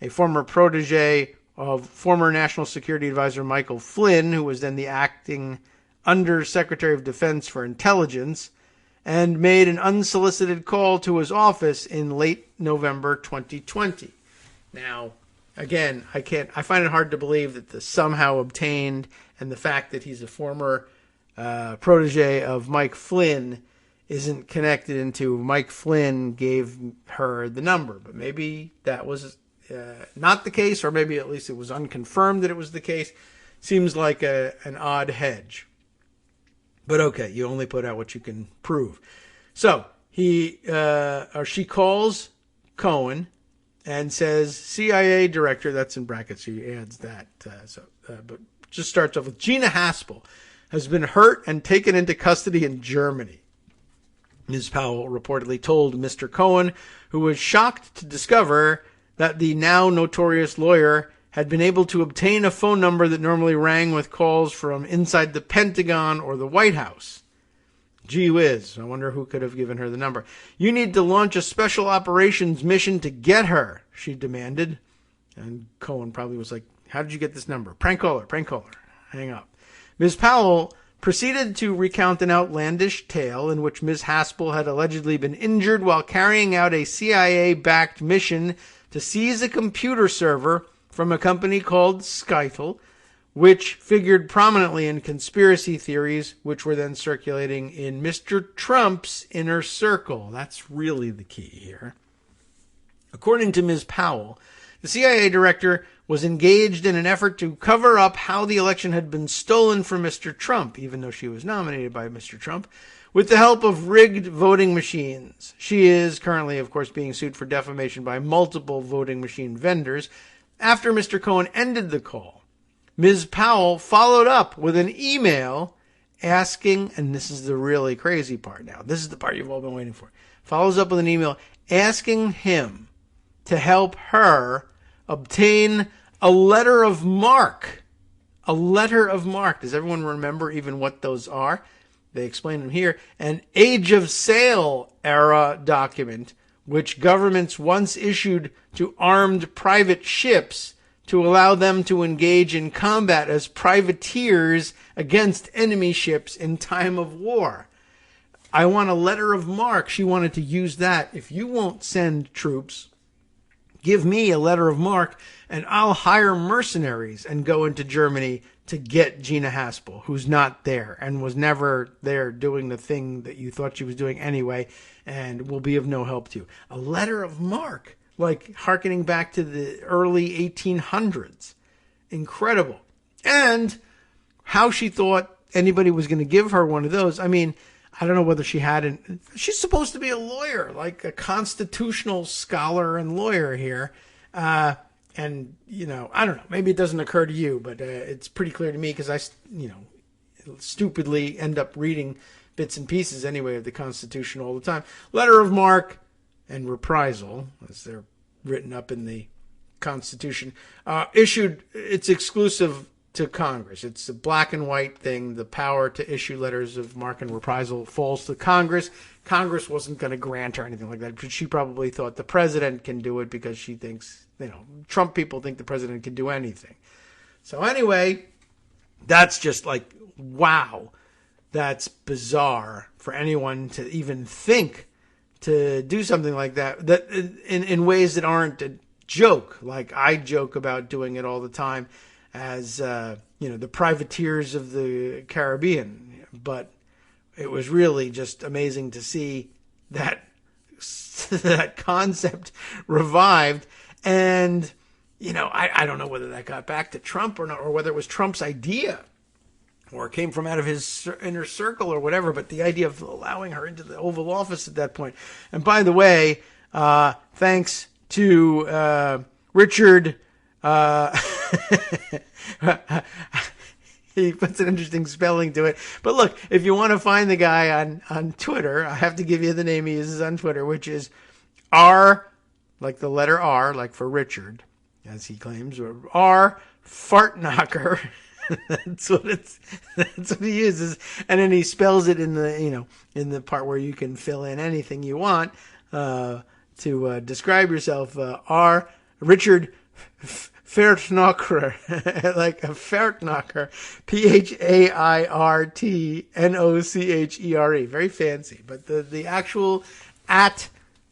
B: a former protege of former National Security Advisor Michael Flynn, who was then the acting Undersecretary of Defense for Intelligence, and made an unsolicited call to his office in late November 2020. Now, again, I find it hard to believe that the somehow obtained and the fact that he's a former protege of Mike Flynn isn't connected into Mike Flynn gave her the number. But maybe that was not the case, or maybe at least it was unconfirmed that it was the case. Seems like an odd hedge. But okay, you only put out what you can prove. So she calls Cohen and says, CIA director, that's in brackets, she adds that. But just starts off with, Gina Haspel has been hurt and taken into custody in Germany. Ms. Powell reportedly told Mr. Cohen, who was shocked to discover that the now notorious lawyer had been able to obtain a phone number that normally rang with calls from inside the Pentagon or the White House. Gee whiz, I wonder who could have given her the number. You need to launch a special operations mission to get her, she demanded. And Cohen probably was like, how did you get this number? Prank caller. Hang up. Ms. Powell proceeded to recount an outlandish tale in which Ms. Haspel had allegedly been injured while carrying out a CIA-backed mission to seize a computer server from a company called Skytle, which figured prominently in conspiracy theories, which were then circulating in Mr. Trump's inner circle. That's really the key here. According to Ms. Powell, the CIA director was engaged in an effort to cover up how the election had been stolen from Mr. Trump, even though she was nominated by Mr. Trump, with the help of rigged voting machines. She is currently, of course, being sued for defamation by multiple voting machine vendors. After Mr. Cohen ended the call, Ms. Powell followed up with an email asking, and this is the really crazy part now, this is the part you've all been waiting for, follows up with an email asking him to help her obtain a letter of marque. A letter of marque. Does everyone remember even what those are? They explain them here. An age of sail era document which governments once issued to armed private ships to allow them to engage in combat as privateers against enemy ships in time of war. I want a letter of marque. She wanted to use that. If you won't send troops, give me a letter of marque and I'll hire mercenaries and go into Germany to get Gina Haspel, who's not there and was never there doing the thing that you thought she was doing anyway and will be of no help to you. A letter of marque, like hearkening back to the early 1800s. Incredible. And how she thought anybody was going to give her one of those. I mean, I don't know whether she had she's supposed to be a lawyer, like a constitutional scholar and lawyer here. And, you know, I don't know, maybe it doesn't occur to you, but it's pretty clear to me because I, stupidly end up reading bits and pieces anyway of the Constitution all the time. Letter of marque and reprisal, as they're written up in the Constitution, issued, it's exclusive to Congress. It's a black and white thing. The power to issue letters of marque and reprisal falls to Congress. Congress wasn't going to grant her anything like that, but she probably thought the president can do it because she thinks, Trump people think the president can do anything. So anyway, that's just like, wow, that's bizarre for anyone to even think to do something like that in ways that aren't a joke. Like I joke about doing it all the time as, the privateers of the Caribbean. But it was really just amazing to see that concept revived. And, I don't know whether that got back to Trump or not, or whether it was Trump's idea or came from out of his inner circle or whatever. But the idea of allowing her into the Oval Office at that point. And by the way, thanks to Richard, He puts an interesting spelling to it. But look, if you want to find the guy on Twitter, I have to give you the name he uses on Twitter, which is R, like the letter R, like for Richard, as he claims, or R Fartknocker. That's what he uses. And then he spells it in the part where you can fill in anything you want to describe yourself. R Richard Fartknocker, like a Fartknocker, Pairtnochere. Very fancy. But the actual at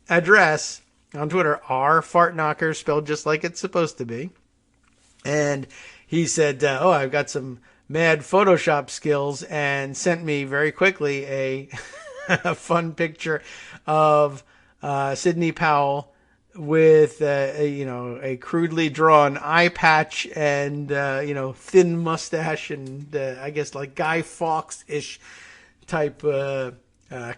B: address on Twitter, R Fartknocker, spelled just like it's supposed to be. And he said, I've got some mad Photoshop skills, and sent me very quickly a fun picture of Sidney Powell with a crudely drawn eye patch and thin mustache and I guess like Guy Fawkes-ish type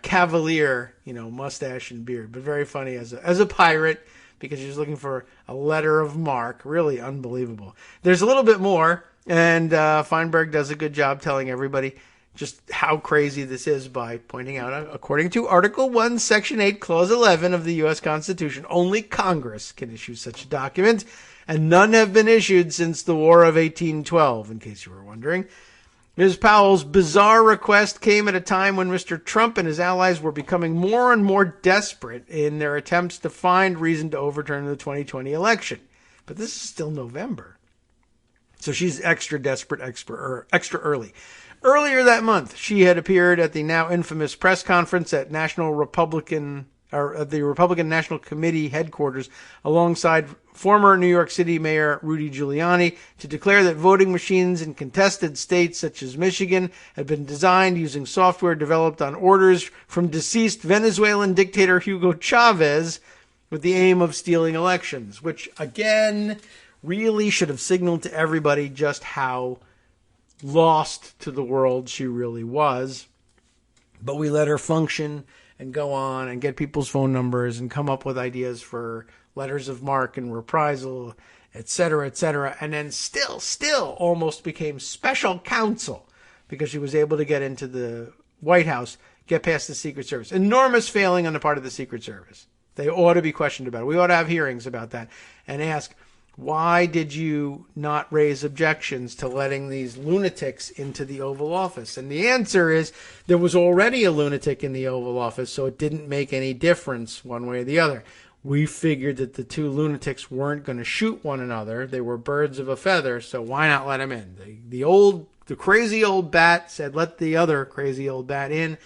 B: cavalier mustache and beard, but very funny as a pirate, because she was looking for a letter of marque. Really unbelievable. There's a little bit more, and Feinberg does a good job telling everybody just how crazy this is by pointing out, according to Article 1, Section 8, Clause 11 of the U.S. Constitution, only Congress can issue such a document, and none have been issued since the War of 1812, in case you were wondering. Ms. Powell's bizarre request came at a time when Mr. Trump and his allies were becoming more and more desperate in their attempts to find reason to overturn the 2020 election. But this is still November. So she's extra desperate, extra early. Earlier that month, she had appeared at the now infamous press conference at the Republican National Committee headquarters alongside former New York City Mayor Rudy Giuliani to declare that voting machines in contested states such as Michigan had been designed using software developed on orders from deceased Venezuelan dictator Hugo Chavez with the aim of stealing elections, which, again, really should have signaled to everybody just how lost to the world she really was. But we let her function and go on and get people's phone numbers and come up with ideas for letters of marque and reprisal, etc., and then still almost became special counsel because she was able to get into the White House, get past the Secret Service. Enormous failing on the part of the Secret Service. They ought to be questioned about it. We ought to have hearings about that and ask, why did you not raise objections to letting these lunatics into the Oval Office? And the answer is there was already a lunatic in the Oval Office, so it didn't make any difference one way or the other. We figured that the two lunatics weren't going to shoot one another. They were birds of a feather, so why not let them in? The crazy old bat said, let the other crazy old bat in,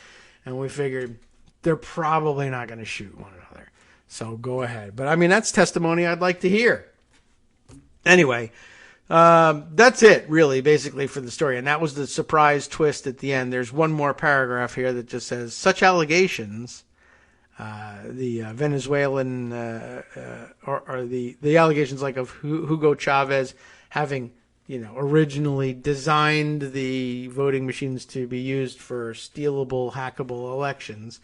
B: and we figured they're probably not going to shoot one another. So go ahead. But, I mean, that's testimony I'd like to hear. Anyway, that's it, really, basically, for the story. And that was the surprise twist at the end. There's one more paragraph here that just says, such allegations, the Venezuelan, or the allegations like of Hugo Chavez having, originally designed the voting machines to be used for stealable, hackable elections.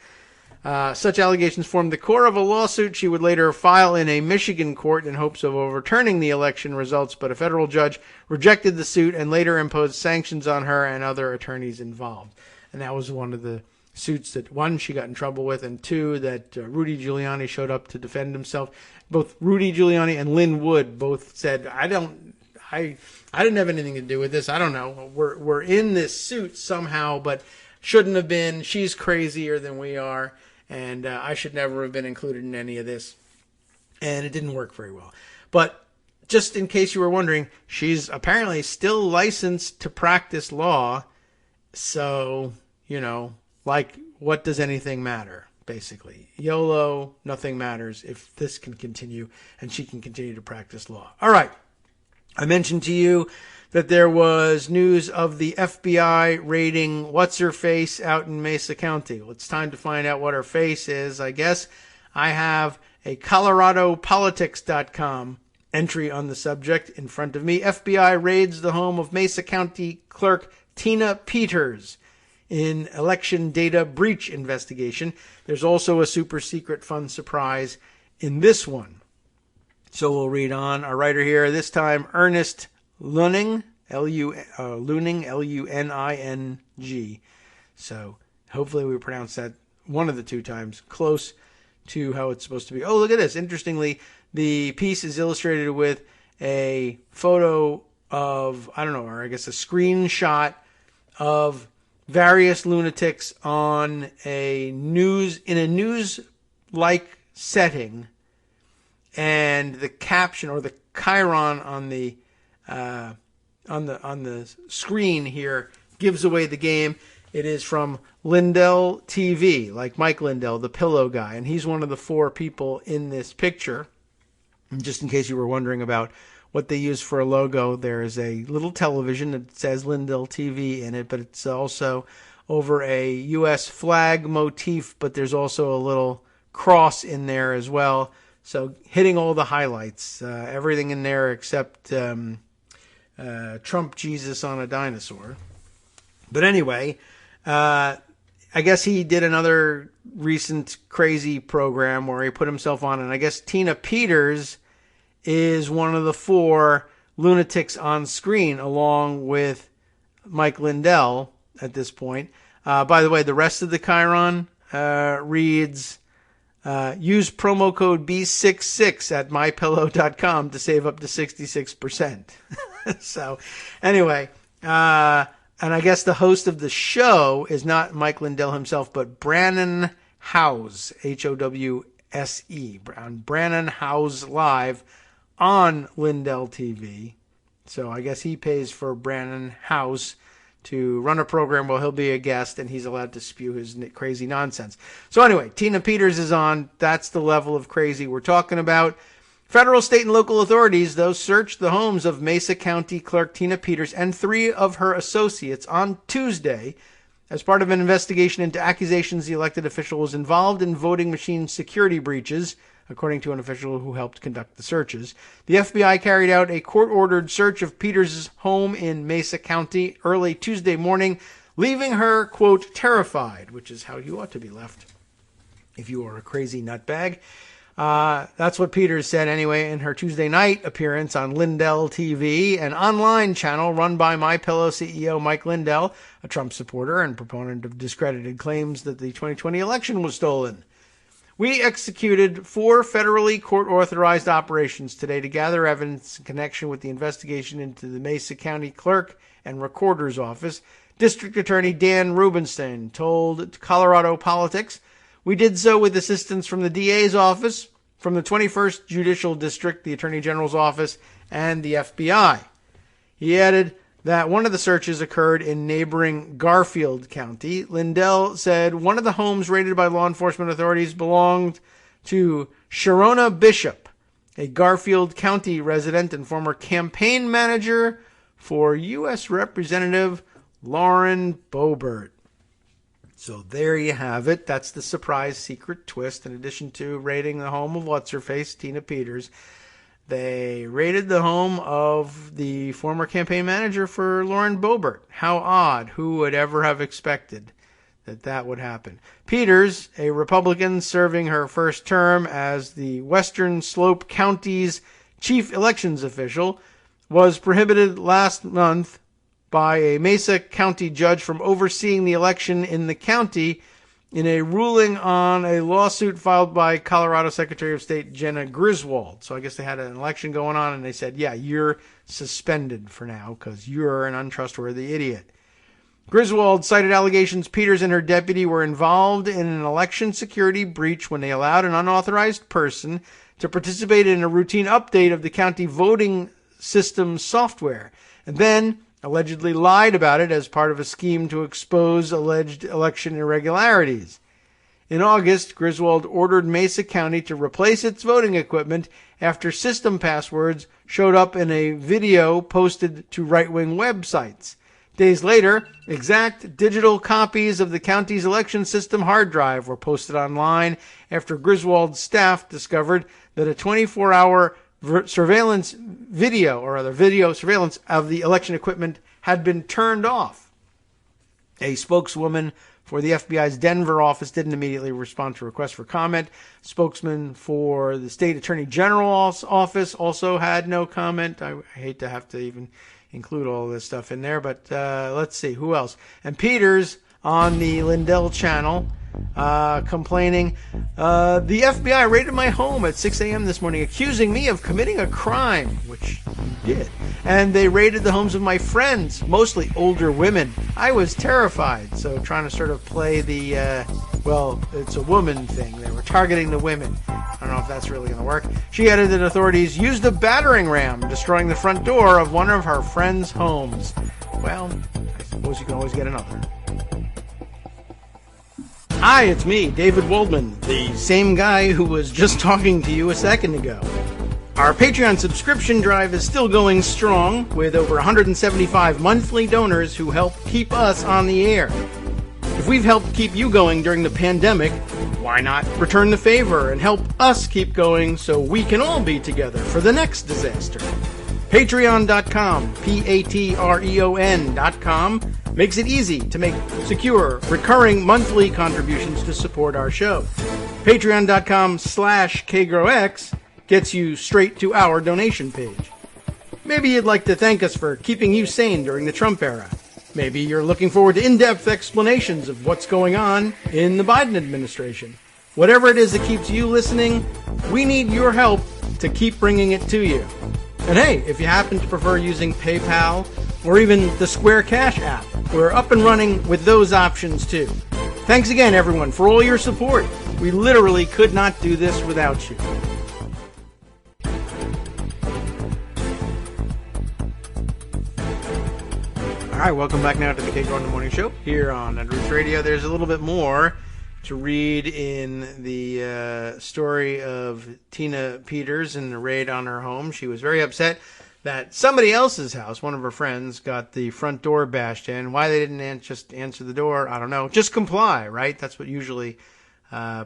B: Such allegations formed the core of a lawsuit she would later file in a Michigan court in hopes of overturning the election results, but a federal judge rejected the suit and later imposed sanctions on her and other attorneys involved. And that was one of the suits that, one, she got in trouble with, and two, that Rudy Giuliani showed up to defend himself. Both Rudy Giuliani and Lynn Wood both said, I didn't have anything to do with this. I don't know. We're in this suit somehow, but shouldn't have been. She's crazier than we are. And I should never have been included in any of this. And it didn't work very well. But just in case you were wondering, she's apparently still licensed to practice law. So, what does anything matter, basically? YOLO, nothing matters if this can continue and she can continue to practice law. All right. I mentioned to you that there was news of the FBI raiding what's-her-face out in Mesa County. Well, it's time to find out what her face is, I guess. I have a ColoradoPolitics.com entry on the subject in front of me. FBI raids the home of Mesa County Clerk Tina Peters in election data breach investigation. There's also a super-secret fun surprise in this one. So we'll read on. Our writer here, this time Ernest Lunning, Luning, Luning. So hopefully we pronounce that one of the two times close to how it's supposed to be. Oh, look at this. Interestingly, the piece is illustrated with a photo of, I don't know, or I guess a screenshot of various lunatics on a news-like setting, and the caption or the chyron on the screen here gives away the game. It is from Lindell TV, like Mike Lindell, the pillow guy, and he's one of the four people in this picture. And just in case you were wondering about what they use for a logo, there is a little television that says Lindell TV in it, but it's also over a U.S. flag motif, but there's also a little cross in there as well. So hitting all the highlights, everything in there except Trump Jesus on a dinosaur. But anyway, I guess he did another recent crazy program where he put himself on, and I guess Tina Peters is one of the four lunatics on screen, along with Mike Lindell at this point. By the way, the rest of the chyron reads, use promo code B66 at mypillow.com to save up to 66%. So anyway, and I guess the host of the show is not Mike Lindell himself, but Brannon Howse, Howse, Brannon Howse Live on Lindell TV. So I guess he pays for Brannon Howse to run a program while he'll be a guest, and he's allowed to spew his crazy nonsense. So anyway, Tina Peters is on. That's the level of crazy we're talking about. Federal, state, and local authorities, though, searched the homes of Mesa County Clerk Tina Peters and 3 of her associates on Tuesday as part of an investigation into accusations the elected official was involved in voting machine security breaches, according to an official who helped conduct the searches. The FBI carried out a court-ordered search of Peters' home in Mesa County early Tuesday morning, leaving her, quote, terrified, which is how you ought to be left if you are a crazy nutbag. That's what Peters said anyway in her Tuesday night appearance on Lindell TV, an online channel run by MyPillow CEO Mike Lindell, a Trump supporter and proponent of discredited claims that the 2020 election was stolen. We executed 4 federally court-authorized operations today to gather evidence in connection with the investigation into the Mesa County Clerk and Recorder's Office. District Attorney Dan Rubenstein told Colorado Politics, we did so with assistance from the DA's office, from the 21st Judicial District, the Attorney General's office, and the FBI. He added that one of the searches occurred in neighboring Garfield County. Lindell said one of the homes raided by law enforcement authorities belonged to Sharona Bishop, a Garfield County resident and former campaign manager for U.S. Representative Lauren Boebert. So there you have it. That's the surprise secret twist. In addition to raiding the home of what's-her-face, Tina Peters, they raided the home of the former campaign manager for Lauren Boebert. How odd. Who would ever have expected that would happen? Peters, a Republican serving her first term as the Western Slope County's chief elections official, was prohibited last month by a Mesa County judge from overseeing the election in the county in a ruling on a lawsuit filed by Colorado Secretary of State Jenna Griswold. So I guess they had an election going on, and they said, yeah, you're suspended for now because you're an untrustworthy idiot. Griswold cited allegations Peters and her deputy were involved in an election security breach when they allowed an unauthorized person to participate in a routine update of the county voting system software, and then allegedly lied about it as part of a scheme to expose alleged election irregularities. In August, Griswold ordered Mesa County to replace its voting equipment after system passwords showed up in a video posted to right-wing websites. Days later, exact digital copies of the county's election system hard drive were posted online after Griswold's staff discovered that a 24-hour surveillance video surveillance of the election equipment had been turned off. A spokeswoman for the FBI's Denver office didn't immediately respond to requests for comment. Spokesman for the state attorney general's office also had no comment. I hate to have to even include all this stuff in there. But let's see, who else? And Peters on the Lindell channel complaining, the FBI raided my home at 6 a.m. this morning, accusing me of committing a crime, which you did. And they raided the homes of my friends, mostly older women. I was terrified. So trying to sort of play the, well, it's a woman thing. They were targeting the women. I don't know if that's really going to work. She added that authorities used a battering ram, destroying the front door of one of her friends' homes. Well, I suppose you can always get another. Hi, it's me, David Waldman, the same guy who was just talking to you a second ago. Our Patreon subscription drive is still going strong, with over 175 monthly donors who help keep us on the air. If we've helped keep you going during the pandemic, why not return the favor and help us keep going so we can all be together for the next disaster? Patreon.com, Patreon.com, makes it easy to make secure, recurring monthly contributions to support our show. Patreon.com/KagroX gets you straight to our donation page. Maybe you'd like to thank us for keeping you sane during the Trump era. Maybe you're looking forward to in-depth explanations of what's going on in the Biden administration. Whatever it is that keeps you listening, we need your help to keep bringing it to you. And hey, if you happen to prefer using PayPal or even the Square Cash app, we're up and running with those options too. Thanks again, everyone, for all your support. We literally could not do this without you. All right, welcome back now to the Kagro in the Morning Show here on Roots Radio. There's a little bit more to read in the story of Tina Peters and the raid on her home. She was very upset that somebody else's house, one of her friends, got the front door bashed in. Why they didn't just answer the door, I don't know. Just comply, right? That's what usually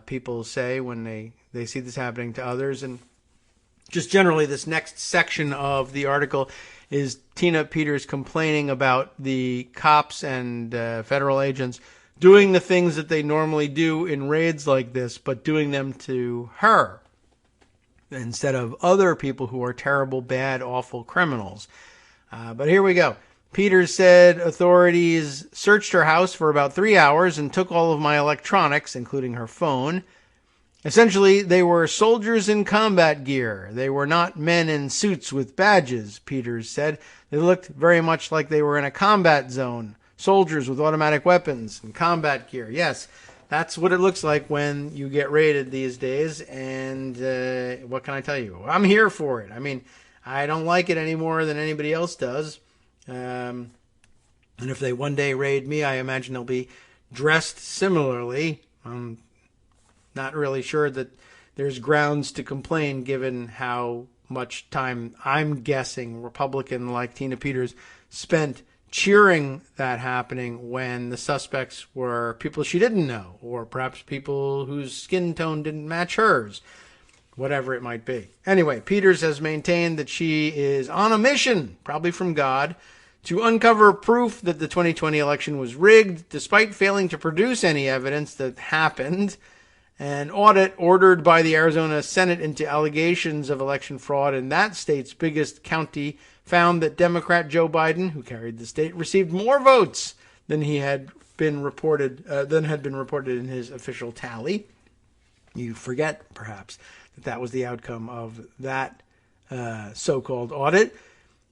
B: people say when they see this happening to others. And just generally, this next section of the article is Tina Peters complaining about the cops and federal agents doing the things that they normally do in raids like this, but doing them to her instead of other people who are terrible, bad, awful criminals. But here we go. Peters said authorities searched her house for about 3 hours and took all of my electronics, including her phone. Essentially, they were soldiers in combat gear. They were not men in suits with badges, Peters said. They looked very much like they were in a combat zone. Soldiers with automatic weapons and combat gear. Yes, that's what it looks like when you get raided these days. And what can I tell you? I'm here for it. I mean, I don't like it any more than anybody else does. And if they one day raid me, I imagine they'll be dressed similarly. I'm not really sure that there's grounds to complain given how much time, I'm guessing, Republican like Tina Peters spent cheering that happening when the suspects were people she didn't know, or perhaps people whose skin tone didn't match hers, whatever it might be. Anyway, Peters has maintained that she is on a mission, probably from God, to uncover proof that the 2020 election was rigged, despite failing to produce any evidence that happened. An audit ordered by the Arizona Senate into allegations of election fraud in that state's biggest county found that Democrat Joe Biden, who carried the state, received more votes than had been reported in his official tally. You forget, perhaps, that was the outcome of that so-called audit.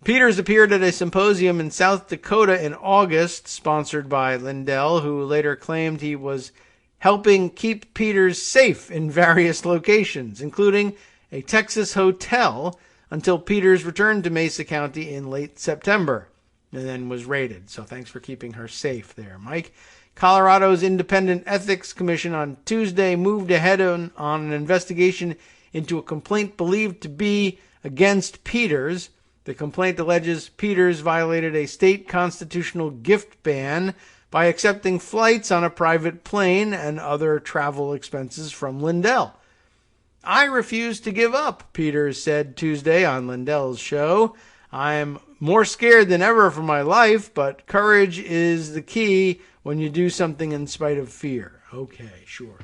B: Peters appeared at a symposium in South Dakota in August, sponsored by Lindell, who later claimed he was helping keep Peters safe in various locations, including a Texas hotel, until Peters returned to Mesa County in late September and then was raided. So thanks for keeping her safe there, Mike. Colorado's Independent Ethics Commission on Tuesday moved ahead on an investigation into a complaint believed to be against Peters. The complaint alleges Peters violated a state constitutional gift ban by accepting flights on a private plane and other travel expenses from Lindell. I refuse to give up, Peters said Tuesday on Lindell's show. I'm more scared than ever for my life, but courage is the key when you do something in spite of fear. Okay, sure.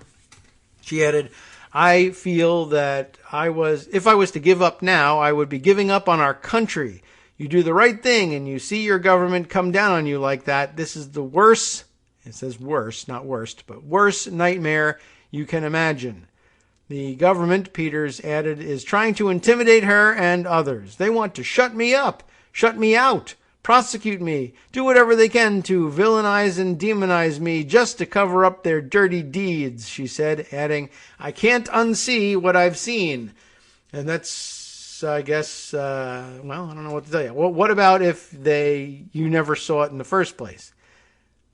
B: She added, I feel that if I was to give up now, I would be giving up on our country. You do the right thing and you see your government come down on you like that. This is the worst, it says worse, not worst, but worst nightmare you can imagine. The government, Peters added, is trying to intimidate her and others. They want to shut me up, shut me out, prosecute me, do whatever they can to villainize and demonize me just to cover up their dirty deeds, she said, adding, I can't unsee what I've seen. And that's, I guess, well, I don't know what to tell you. Well, what about if you never saw it in the first place?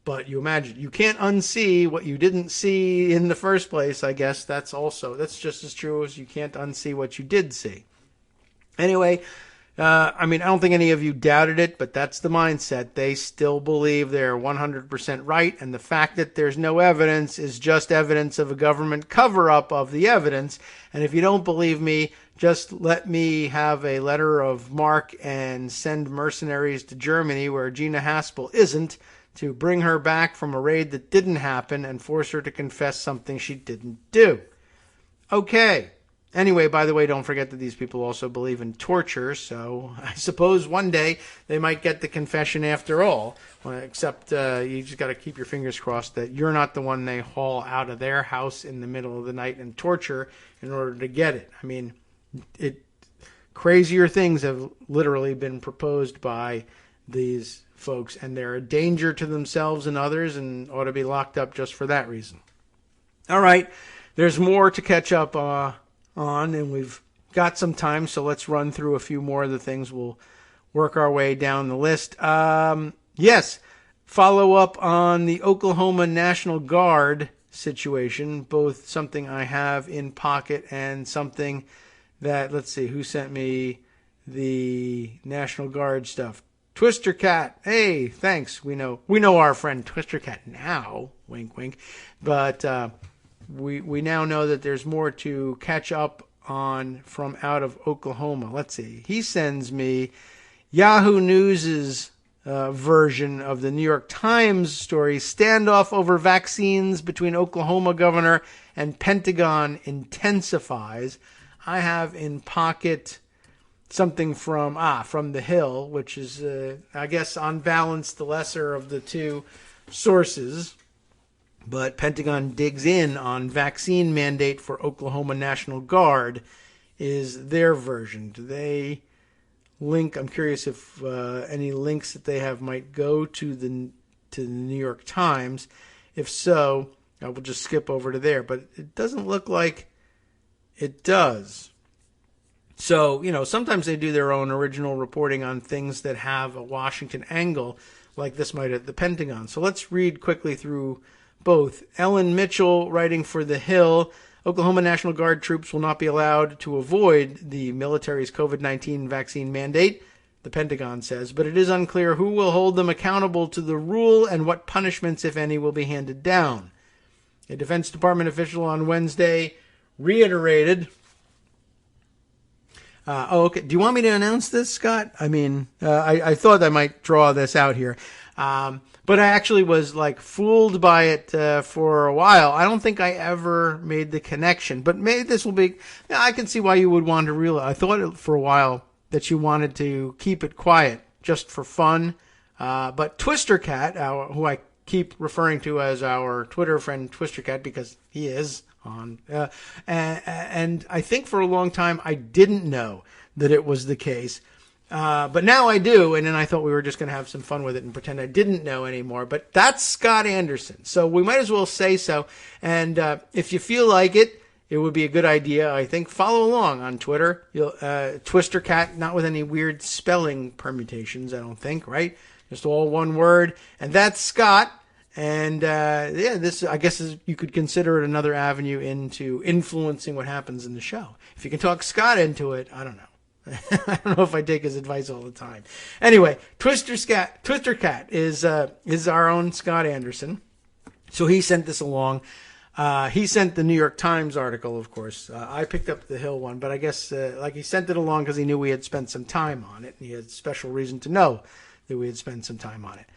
B: But you imagine, you can't unsee what you didn't see in the first place. I guess that's just as true as you can't unsee what you did see. Anyway, I don't think any of you doubted it, but that's the mindset. They still believe they're 100% right, and the fact that there's no evidence is just evidence of a government cover-up of the evidence. And if you don't believe me, just let me have a letter of marque and send mercenaries to Germany, where Gina Haspel isn't, to bring her back from a raid that didn't happen and force her to confess something she didn't do. Okay. Anyway, by the way, don't forget that these people also believe in torture, so I suppose one day they might get the confession after all, except you just got to keep your fingers crossed that you're not the one they haul out of their house in the middle of the night and torture in order to get it. Crazier things have literally been proposed by these folks, and they're a danger to themselves and others and ought to be locked up just for that reason. All right, there's more to catch up on, and we've got some time, so let's run through a few more of the things. We'll work our way down the list. Yes, follow up on the Oklahoma National Guard situation, both something I have in pocket and something that, let's see, who sent me the National Guard stuff? Twister Cat. Hey, thanks. We know our friend Twister Cat now. Wink, wink. But we now know that there's more to catch up on from out of Oklahoma. Let's see. He sends me Yahoo News' version of the New York Times story, Standoff over Vaccines Between Oklahoma Governor and Pentagon Intensifies. I have in pocket something from The Hill, which is, I guess, on balance, the lesser of the two sources. But Pentagon digs in on vaccine mandate for Oklahoma National Guard is their version. Do they link? I'm curious if any links that they have might go to the New York Times. If so, I will just skip over to there. But it doesn't look like it does. So, sometimes they do their own original reporting on things that have a Washington angle, like this might at the Pentagon. So let's read quickly through both. Ellen Mitchell, writing for The Hill, Oklahoma National Guard troops will not be allowed to avoid the military's COVID-19 vaccine mandate, the Pentagon says, but it is unclear who will hold them accountable to the rule and what punishments, if any, will be handed down. A Defense Department official on Wednesday reiterated... okay. Do you want me to announce this, Scott? I thought I might draw this out here. But I actually was fooled by it for a while. I don't think I ever made the connection, but maybe this will be, I can see why you would want to realize. I thought for a while that you wanted to keep it quiet just for fun. But Twister Cat, who I keep referring to as our Twitter friend Twister Cat because he is on, and I think for a long time I didn't know that it was the case, but now I do, and then I thought we were just going to have some fun with it and pretend I didn't know anymore. But that's Scott Anderson, so we might as well say so. And if you feel like it, it would be a good idea, I think, follow along on Twitter. You'll Twister Cat, not with any weird spelling permutations, I don't think, right? Just all one word, and that's Scott. And this, I guess, you could consider it another avenue into influencing what happens in the show. If you can talk Scott into it, I don't know. I don't know if I take his advice all the time. Anyway, Twister Cat is our own Scott Anderson. So he sent this along. He sent the New York Times article, of course. I picked up the Hill one, but I guess he sent it along because he knew we had spent some time on it, and he had special reason to know that we had spent some time on it.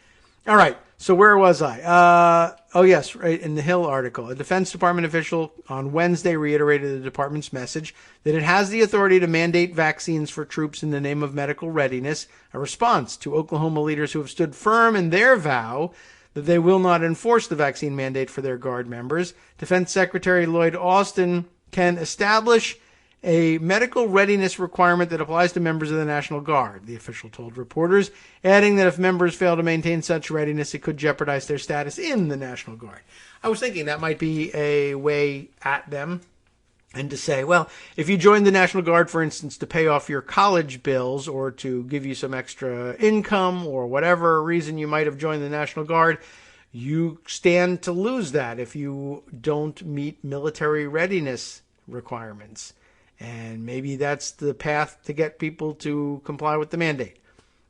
B: All right, So where was I? Oh, yes, right in the Hill article. A Defense Department official on Wednesday reiterated the department's message that it has the authority to mandate vaccines for troops in the name of medical readiness, a response to Oklahoma leaders who have stood firm in their vow that they will not enforce the vaccine mandate for their Guard members. Defense Secretary Lloyd Austin can establish a medical readiness requirement that applies to members of the National Guard, the official told reporters, adding that if members fail to maintain such readiness, it could jeopardize their status in the National Guard. I was thinking that might be a way at them, and to say, well, if you join the National Guard, for instance, to pay off your college bills or to give you some extra income or whatever reason you might have joined the National Guard, you stand to lose that if you don't meet military readiness requirements. And maybe that's the path to get people to comply with the mandate.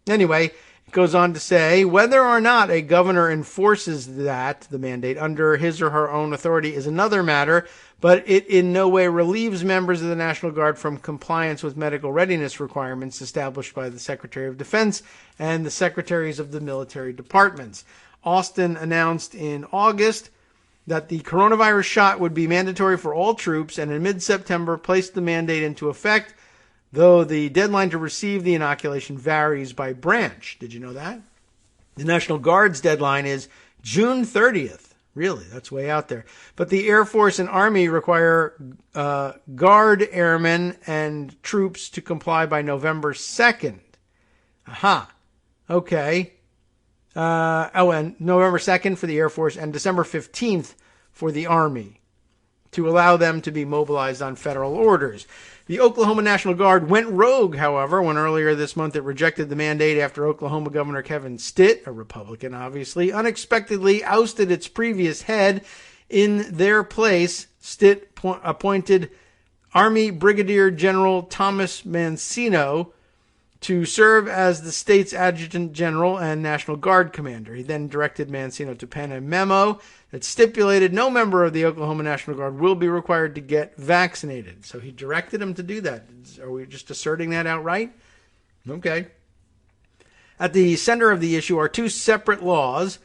B: Anyway, it goes on to say, whether or not a governor enforces the mandate, under his or her own authority is another matter, but it in no way relieves members of the National Guard from compliance with medical readiness requirements established by the Secretary of Defense and the secretaries of the military departments. Austin announced in August that the coronavirus shot would be mandatory for all troops, and in mid-September placed the mandate into effect, though the deadline to receive the inoculation varies by branch. Did you know that? The National Guard's deadline is June 30th. Really, that's way out there. But the Air Force and Army require Guard airmen and troops to comply by November 2nd. Aha. Okay. And November 2nd for the Air Force and December 15th for the Army, to allow them to be mobilized on federal orders. The Oklahoma National Guard went rogue, however, when earlier this month it rejected the mandate after Oklahoma Governor Kevin Stitt, a Republican obviously, unexpectedly ousted its previous head. In their place, Stitt appointed Army Brigadier General Thomas Mancino to serve as the state's adjutant general and National Guard commander. He then directed Mancino to pen a memo that stipulated no member of the Oklahoma National Guard will be required to get vaccinated. So he directed him to do that. Are we just asserting that outright? Okay. At the center of the issue are two separate laws.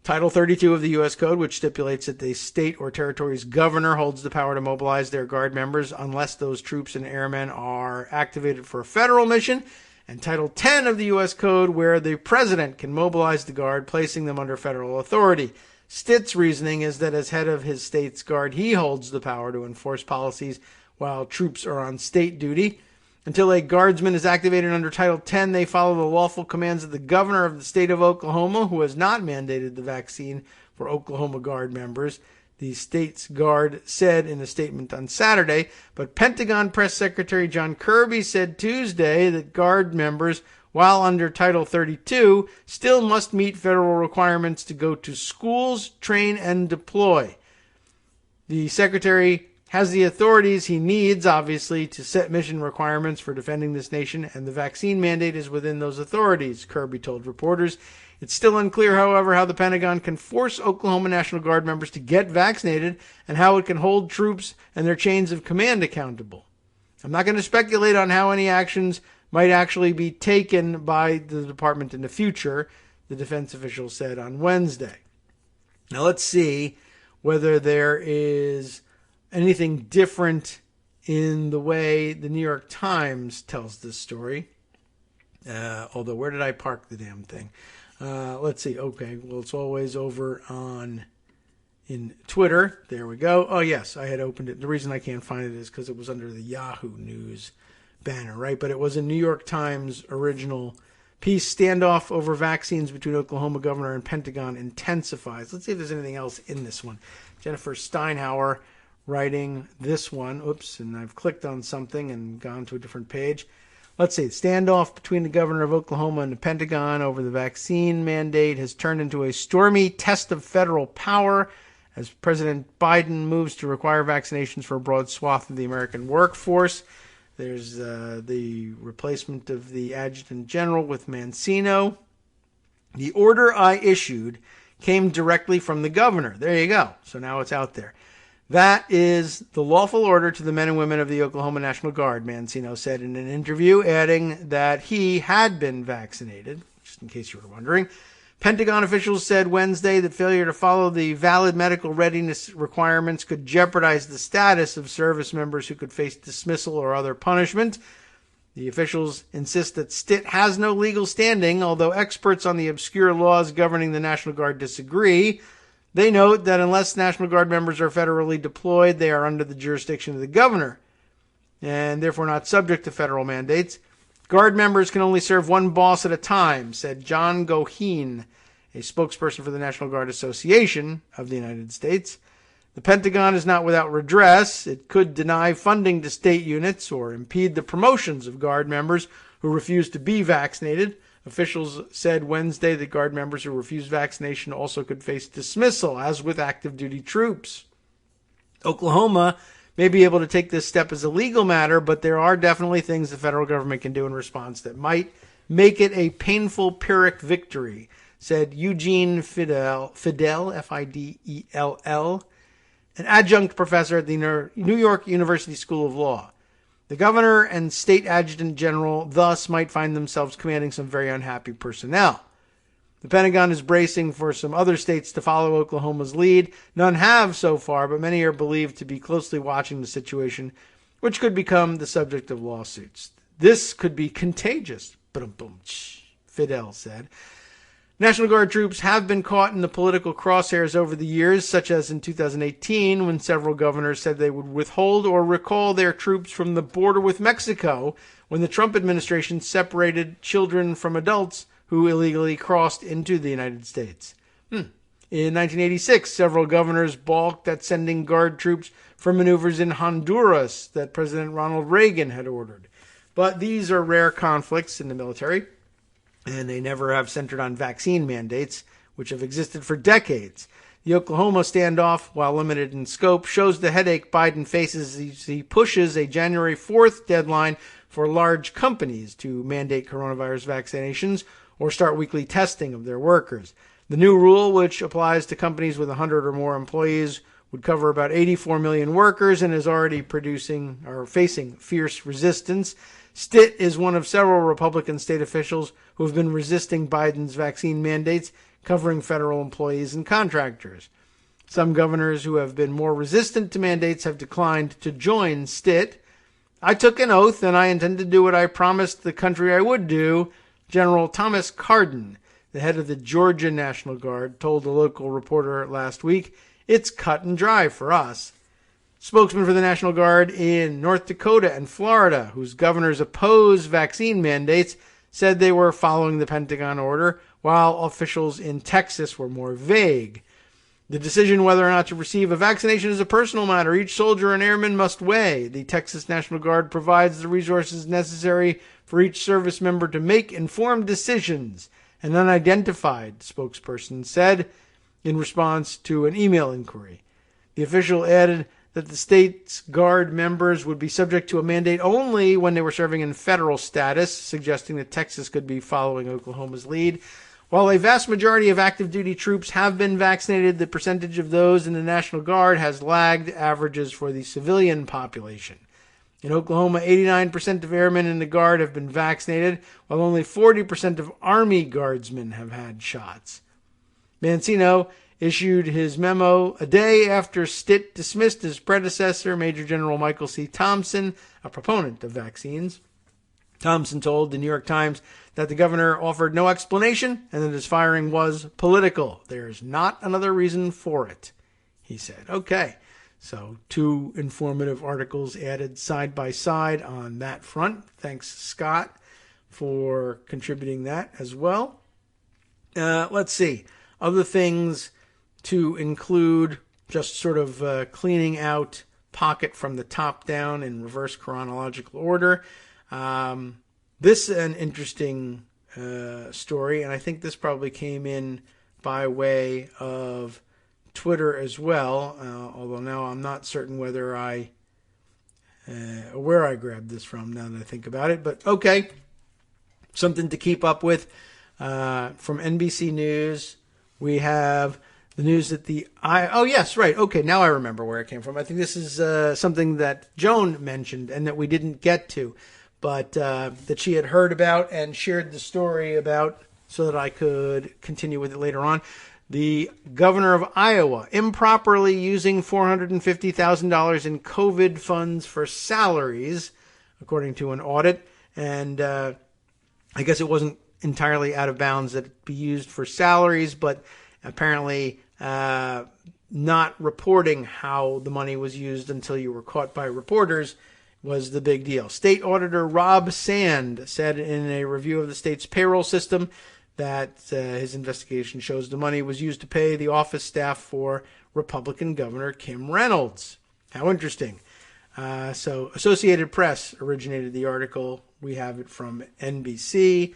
B: Title 32 of the U.S. Code, which stipulates that the state or territory's governor holds the power to mobilize their Guard members unless those troops and airmen are activated for a federal mission, and Title 10 of the U.S. Code, where the president can mobilize the Guard, placing them under federal authority. Stitt's reasoning is that as head of his state's Guard, he holds the power to enforce policies while troops are on state duty. Until a Guardsman is activated under Title 10, they follow the lawful commands of the governor of the state of Oklahoma, who has not mandated the vaccine for Oklahoma Guard members, the state's Guard said in a statement on Saturday. But Pentagon Press Secretary John Kirby said Tuesday that Guard members, while under Title 32, still must meet federal requirements to go to schools, train, and deploy. The Secretary has the authorities he needs, obviously, to set mission requirements for defending this nation, and the vaccine mandate is within those authorities, Kirby told reporters. It's still unclear, however, how the Pentagon can force Oklahoma National Guard members to get vaccinated and how it can hold troops and their chains of command accountable. I'm not going to speculate on how any actions might actually be taken by the department in the future, the defense official said on Wednesday. Now let's see whether there is anything different in the way the New York Times tells this story. Although, where did I park the damn thing? Let's see. Okay, well, it's always over in Twitter. There we go. Oh, yes, I had opened it. The reason I can't find it is because it was under the Yahoo News banner, right? But it was a New York Times original piece. Standoff over vaccines between Oklahoma governor and Pentagon intensifies. Let's see if there's anything else in this one. Jennifer Steinhauer writing this one. Oops, and I've clicked on something and gone to a different page. Let's see. Standoff between the governor of Oklahoma and the Pentagon over the vaccine mandate has turned into a stormy test of federal power as President Biden moves to require vaccinations for a broad swath of the American workforce. There's the replacement of the adjutant general with Mancino. The order I issued came directly from the governor. There you go. So now it's out there. That is the lawful order to the men and women of the Oklahoma National Guard, Mancino said in an interview, adding that he had been vaccinated, just in case you were wondering. Pentagon officials said Wednesday that failure to follow the valid medical readiness requirements could jeopardize the status of service members who could face dismissal or other punishment. The officials insist that STIT has no legal standing, although experts on the obscure laws governing the National Guard disagree. They note that unless National Guard members are federally deployed, they are under the jurisdiction of the governor and therefore not subject to federal mandates. Guard members can only serve one boss at a time, said John Goheen, a spokesperson for the National Guard Association of the United States. The Pentagon is not without redress. It could deny funding to state units or impede the promotions of Guard members who refuse to be vaccinated. Officials said Wednesday that Guard members who refuse vaccination also could face dismissal, as with active duty troops. Oklahoma may be able to take this step as a legal matter, but there are definitely things the federal government can do in response that might make it a painful Pyrrhic victory, said Eugene Fidel, Fidell, an adjunct professor at the New York University School of Law. The governor and state adjutant general thus might find themselves commanding some very unhappy personnel. The Pentagon is bracing for some other states to follow Oklahoma's lead. None have so far, but many are believed to be closely watching the situation, which could become the subject of lawsuits. This could be contagious, Fidel said. National Guard troops have been caught in the political crosshairs over the years, such as in 2018, when several governors said they would withhold or recall their troops from the border with Mexico when the Trump administration separated children from adults who illegally crossed into the United States. In 1986, several governors balked at sending Guard troops for maneuvers in Honduras that President Ronald Reagan had ordered. But these are rare conflicts in the military, and they never have centered on vaccine mandates, which have existed for decades. The Oklahoma standoff, while limited in scope, shows the headache Biden faces as he pushes a January 4th deadline for large companies to mandate coronavirus vaccinations or start weekly testing of their workers. The new rule, which applies to companies with 100 or more employees, would cover about 84 million workers and is already facing fierce resistance. Stitt is one of several Republican state officials who have been resisting Biden's vaccine mandates covering federal employees and contractors. Some governors who have been more resistant to mandates have declined to join Stitt. I took an oath and I intend to do what I promised the country I would do, General Thomas Cardin, the head of the Georgia National Guard, told a local reporter last week. It's cut and dry for us. Spokesman for the National Guard in North Dakota and Florida, whose governors oppose vaccine mandates, said they were following the Pentagon order, while officials in Texas were more vague. The decision whether or not to receive a vaccination is a personal matter. Each soldier and airman must weigh. The Texas National Guard provides the resources necessary for each service member to make informed decisions, an unidentified spokesperson said in response to an email inquiry. The official added that the state's Guard members would be subject to a mandate only when they were serving in federal status, suggesting that Texas could be following Oklahoma's lead. While a vast majority of active duty troops have been vaccinated, the percentage of those in the National Guard has lagged averages for the civilian population. In Oklahoma, 89% of airmen in the Guard have been vaccinated, while only 40% of Army Guardsmen have had shots. Mancino issued his memo a day after Stitt dismissed his predecessor, Major General Michael C. Thompson, a proponent of vaccines. Thompson told the New York Times that the governor offered no explanation and that his firing was political. There's not another reason for it, he said. Okay, so 2 informative articles added side by side on that front. Thanks, Scott, for contributing that as well. Let's see. Other things to include, just sort of cleaning out Pocket from the top down in reverse chronological order. This is an interesting story, and I think this probably came in by way of Twitter as well, although now I'm not certain whether where I grabbed this from now that I think about it. But okay, something to keep up with. From NBC News, we have the news that okay, now I remember where it came from. I think this is something that Joan mentioned and that we didn't get to, but that she had heard about and shared the story about so that I could continue with it later on. The governor of Iowa improperly using $450,000 in COVID funds for salaries, according to an audit. And I guess it wasn't entirely out of bounds that it be used for salaries, but apparently not reporting how the money was used until you were caught by reporters was the big deal. State Auditor Rob Sand said in a review of the state's payroll system that his investigation shows the money was used to pay the office staff for Republican Governor Kim Reynolds. How interesting. So Associated Press originated the article. We have it from NBC.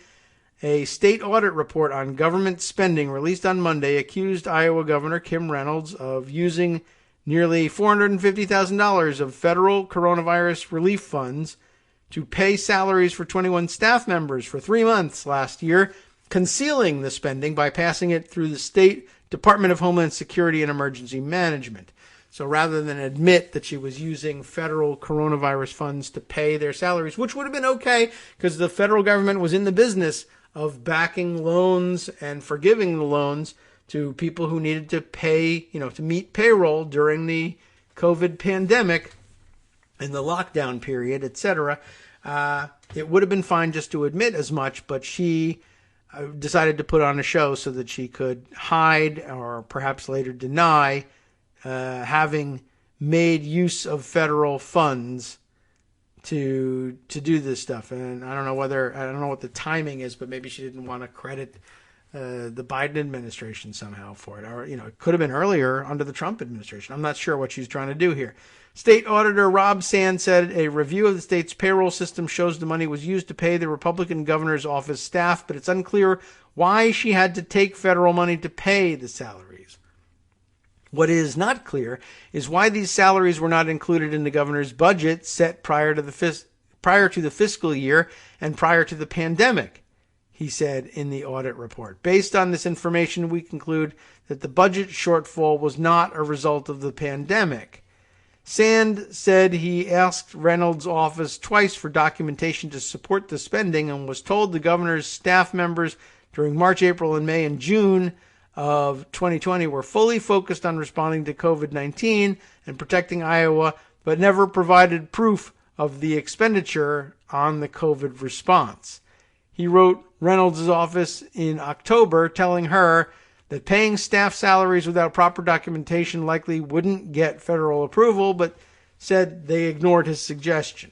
B: A state audit report on government spending released on Monday accused Iowa Governor Kim Reynolds of using nearly $450,000 of federal coronavirus relief funds to pay salaries for 21 staff members for 3 months last year, concealing the spending by passing it through the state Department of Homeland Security and Emergency Management. So rather than admit that she was using federal coronavirus funds to pay their salaries, which would have been okay because the federal government was in the business of backing loans and forgiving the loans to people who needed to pay, to meet payroll during the COVID pandemic and the lockdown period, etc. It would have been fine just to admit as much, but she decided to put on a show so that she could hide or perhaps later deny having made use of federal funds to do this stuff. And I don't know what the timing is, but maybe she didn't want to credit the Biden administration somehow for it. Or, it could have been earlier under the Trump administration. I'm not sure what she's trying to do here. State Auditor Rob Sand said a review of the state's payroll system shows the money was used to pay the Republican governor's office staff, but it's unclear why she had to take federal money to pay the salaries. What is not clear is why these salaries were not included in the governor's budget set prior to the fiscal year and prior to the pandemic, he said in the audit report. Based on this information, we conclude that the budget shortfall was not a result of the pandemic. Sand said he asked Reynolds' office twice for documentation to support the spending and was told the governor's staff members during March, April, and May and June of 2020 were fully focused on responding to COVID-19 and protecting Iowa, but never provided proof of the expenditure on the COVID response. He wrote Reynolds' office in October telling her that paying staff salaries without proper documentation likely wouldn't get federal approval, but said they ignored his suggestion.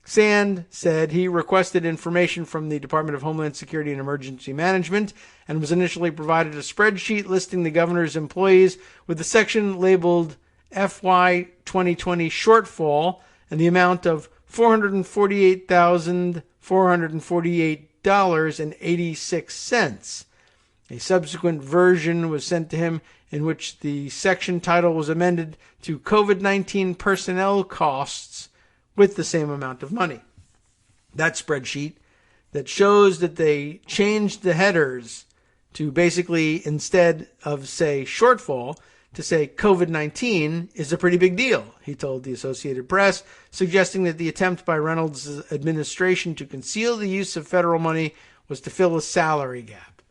B: Sand said he requested information from the Department of Homeland Security and Emergency Management and was initially provided a spreadsheet listing the governor's employees with the section labeled FY 2020 shortfall and the amount of $448,448.86. A subsequent version was sent to him in which the section title was amended to COVID-19 personnel costs with the same amount of money. That spreadsheet that shows that they changed the headers to basically, instead of say shortfall, to say COVID-19 is a pretty big deal, he told the Associated Press, suggesting that the attempt by Reynolds' administration to conceal the use of federal money was to fill a salary gap.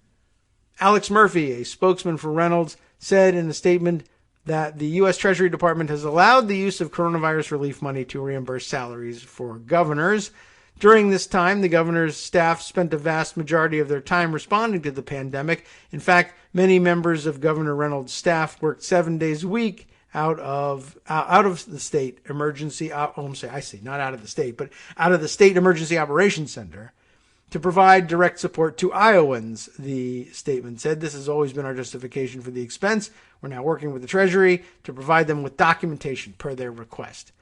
B: Alex Murphy, a spokesman for Reynolds, said in a statement that the U.S. Treasury Department has allowed the use of coronavirus relief money to reimburse salaries for governors. During this time, the governor's staff spent a vast majority of their time responding to the pandemic. In fact, many members of Governor Reynolds' staff worked 7 days a week out of the state emergency. Not out of the state, but out of the state emergency operations center to provide direct support to Iowans, the statement said. This has always been our justification for the expense. We're now working with the Treasury to provide them with documentation per their request.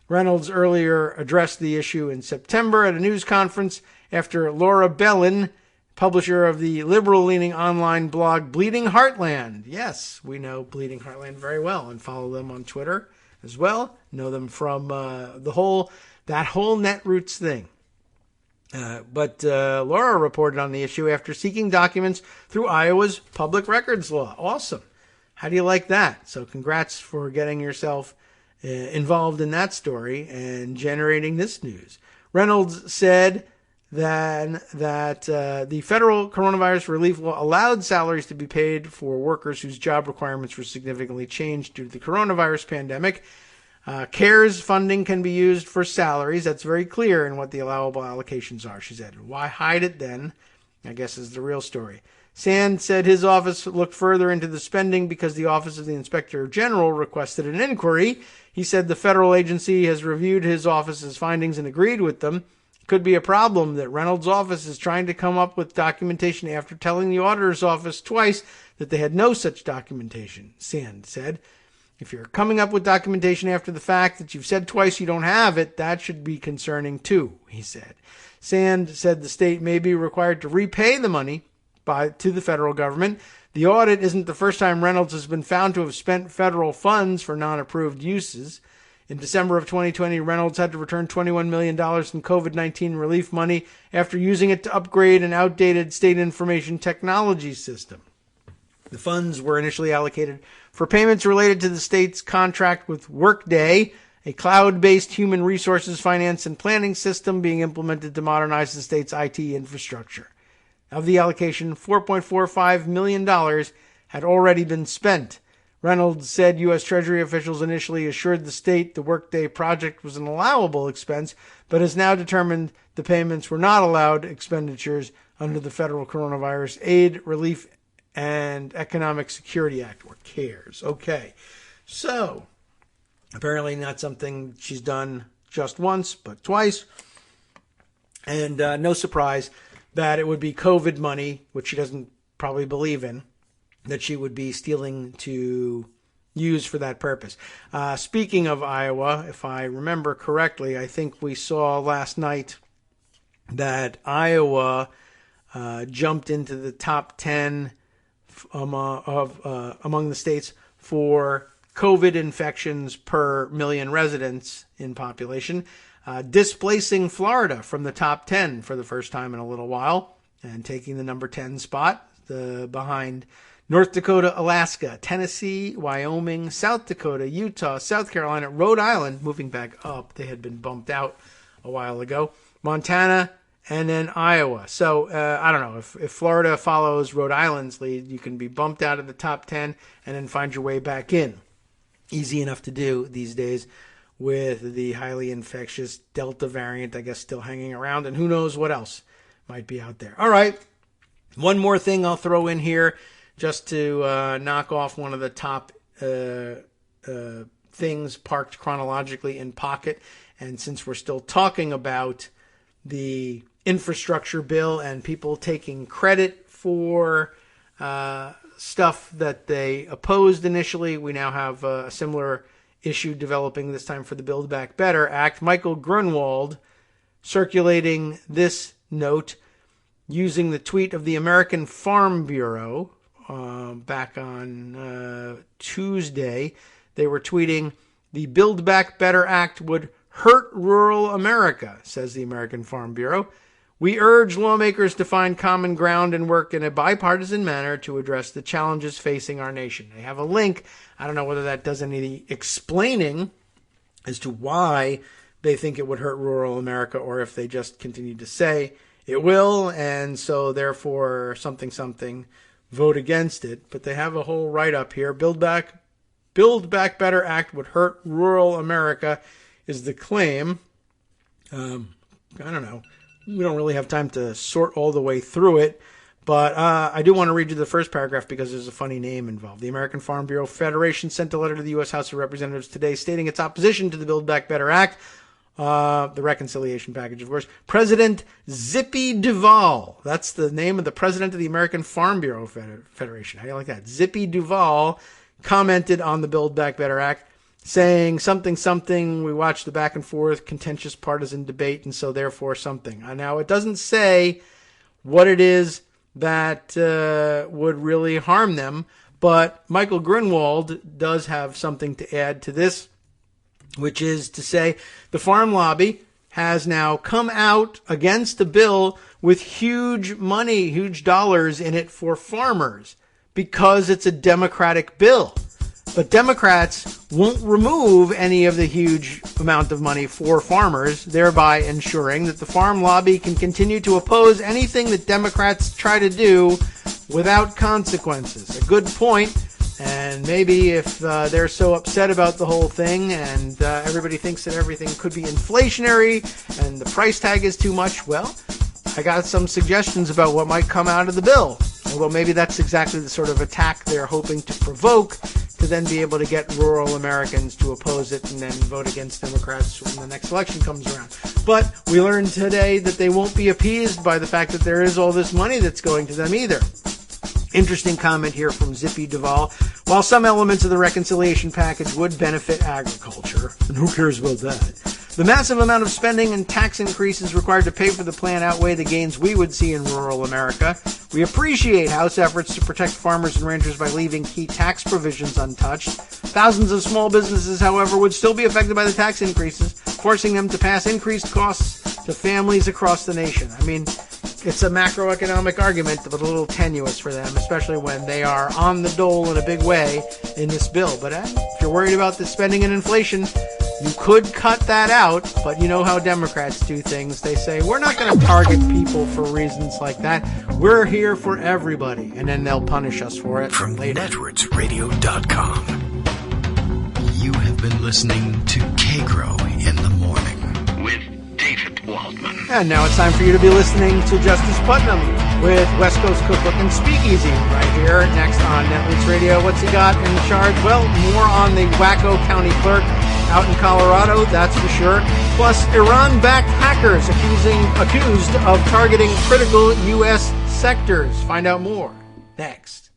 B: Reynolds earlier addressed the issue in September at a news conference after Laura Bellin, publisher of the liberal-leaning online blog Bleeding Heartland. Yes, we know Bleeding Heartland very well and follow them on Twitter as well. Know them from that whole Netroots thing. But Laura reported on the issue after seeking documents through Iowa's public records law. Awesome. How do you like that? So congrats for getting yourself involved in that story and generating this news. Reynolds said then that the federal coronavirus relief law allowed salaries to be paid for workers whose job requirements were significantly changed due to the coronavirus pandemic. CARES funding can be used for salaries. That's very clear in what the allowable allocations are, she said. Why hide it then? I guess is the real story. Sand said his office looked further into the spending because the Office of the Inspector General requested an inquiry. He said the federal agency has reviewed his office's findings and agreed with them. It could be a problem that Reynolds' office is trying to come up with documentation after telling the auditor's office twice that they had no such documentation, Sand said. If you're coming up with documentation after the fact that you've said twice you don't have it, that should be concerning too, he said. Sand said the state may be required to repay the money to the federal government. The audit isn't the first time Reynolds has been found to have spent federal funds for non-approved uses. In December of 2020, Reynolds had to return $21 million in COVID-19 relief money after using it to upgrade an outdated state information technology system. The funds were initially allocated for payments related to the state's contract with Workday, a cloud-based human resources finance and planning system being implemented to modernize the state's IT infrastructure. Of the allocation, $4.45 million had already been spent. Reynolds said U.S. Treasury officials initially assured the state the Workday project was an allowable expense, but has now determined the payments were not allowed expenditures under the Federal Coronavirus Aid, Relief, and Economic Security Act, or CARES. Okay, so apparently not something she's done just once, but twice. And no surprise that it would be COVID money, which she doesn't probably believe in, that she would be stealing to use for that purpose. Speaking of Iowa, if I remember correctly, I think we saw last night that Iowa jumped into the top 10 among the states for COVID infections per million residents in population, displacing Florida from the top 10 for the first time in a little while and taking the number 10 spot behind North Dakota, Alaska, Tennessee, Wyoming, South Dakota, Utah, South Carolina, Rhode Island, moving back up. They had been bumped out a while ago. Montana, and then Iowa. So, I don't know, if Florida follows Rhode Island's lead, you can be bumped out of the top 10 and then find your way back in. Easy enough to do these days with the highly infectious Delta variant, I guess, still hanging around, and who knows what else might be out there. All right, one more thing I'll throw in here just to knock off one of the top things parked chronologically in Pocket. And since we're still talking about the infrastructure bill and people taking credit for stuff that they opposed initially, we now have a similar issue developing, this time for the Build Back Better Act. Michael Grunwald circulating this note using the tweet of the American Farm Bureau back on Tuesday. They were tweeting, "The Build Back Better Act would hurt rural America," says the American Farm Bureau. "We urge lawmakers to find common ground and work in a bipartisan manner to address the challenges facing our nation." They have a link. I don't know whether that does any explaining as to why they think it would hurt rural America, or if they just continue to say it will, and so therefore something, vote against it. But they have a whole write-up here. Build Back Better Act would hurt rural America is the claim. I don't know. We don't really have time to sort all the way through it, but I do want to read you the first paragraph because there's a funny name involved. The American Farm Bureau Federation sent a letter to the U.S. House of Representatives today stating its opposition to the Build Back Better Act, the reconciliation package, of course. President Zippy Duvall, that's the name of the president of the American Farm Bureau Federation. How do you like that? Zippy Duvall commented on the Build Back Better Act, saying something, we watched the back and forth, contentious partisan debate, and so therefore something. Now, it doesn't say what it is that would really harm them, but Michael Grunwald does have something to add to this, which is to say the farm lobby has now come out against a bill with huge money, huge dollars in it for farmers because it's a Democratic bill. But Democrats won't remove any of the huge amount of money for farmers, thereby ensuring that the farm lobby can continue to oppose anything that Democrats try to do without consequences. A good point. And maybe if they're so upset about the whole thing and everybody thinks that everything could be inflationary and the price tag is too much, well, I got some suggestions about what might come out of the bill. Although maybe that's exactly the sort of attack they're hoping to provoke to then be able to get rural Americans to oppose it and then vote against Democrats when the next election comes around. But we learned today that they won't be appeased by the fact that there is all this money that's going to them either. Interesting comment here from Zippy Duvall. While some elements of the reconciliation package would benefit agriculture, and who cares about that? The massive amount of spending and tax increases required to pay for the plan outweigh the gains we would see in rural America. We appreciate House efforts to protect farmers and ranchers by leaving key tax provisions untouched. Thousands of small businesses, however, would still be affected by the tax increases, forcing them to pass increased costs to families across the nation. I mean, it's a macroeconomic argument, but a little tenuous for them, especially when they are on the dole in a big way in this bill. But if you're worried about the spending and inflation, you could cut that out, but you know how Democrats do things. They say, we're not going to target people for reasons like that. We're here for everybody. And then they'll punish us for it
A: From
B: later.
A: networksradio.com, you have been listening to Kagro in the Morning with David Waldman.
B: And now it's time for you to be listening to Justice Putnam with West Coast Cookbook and Speakeasy right here next on Netflix Radio. What's he got in charge? Well, more on the wacko county clerk out in Colorado, that's for sure. Plus, Iran-backed hackers accused of targeting critical U.S. sectors. Find out more next.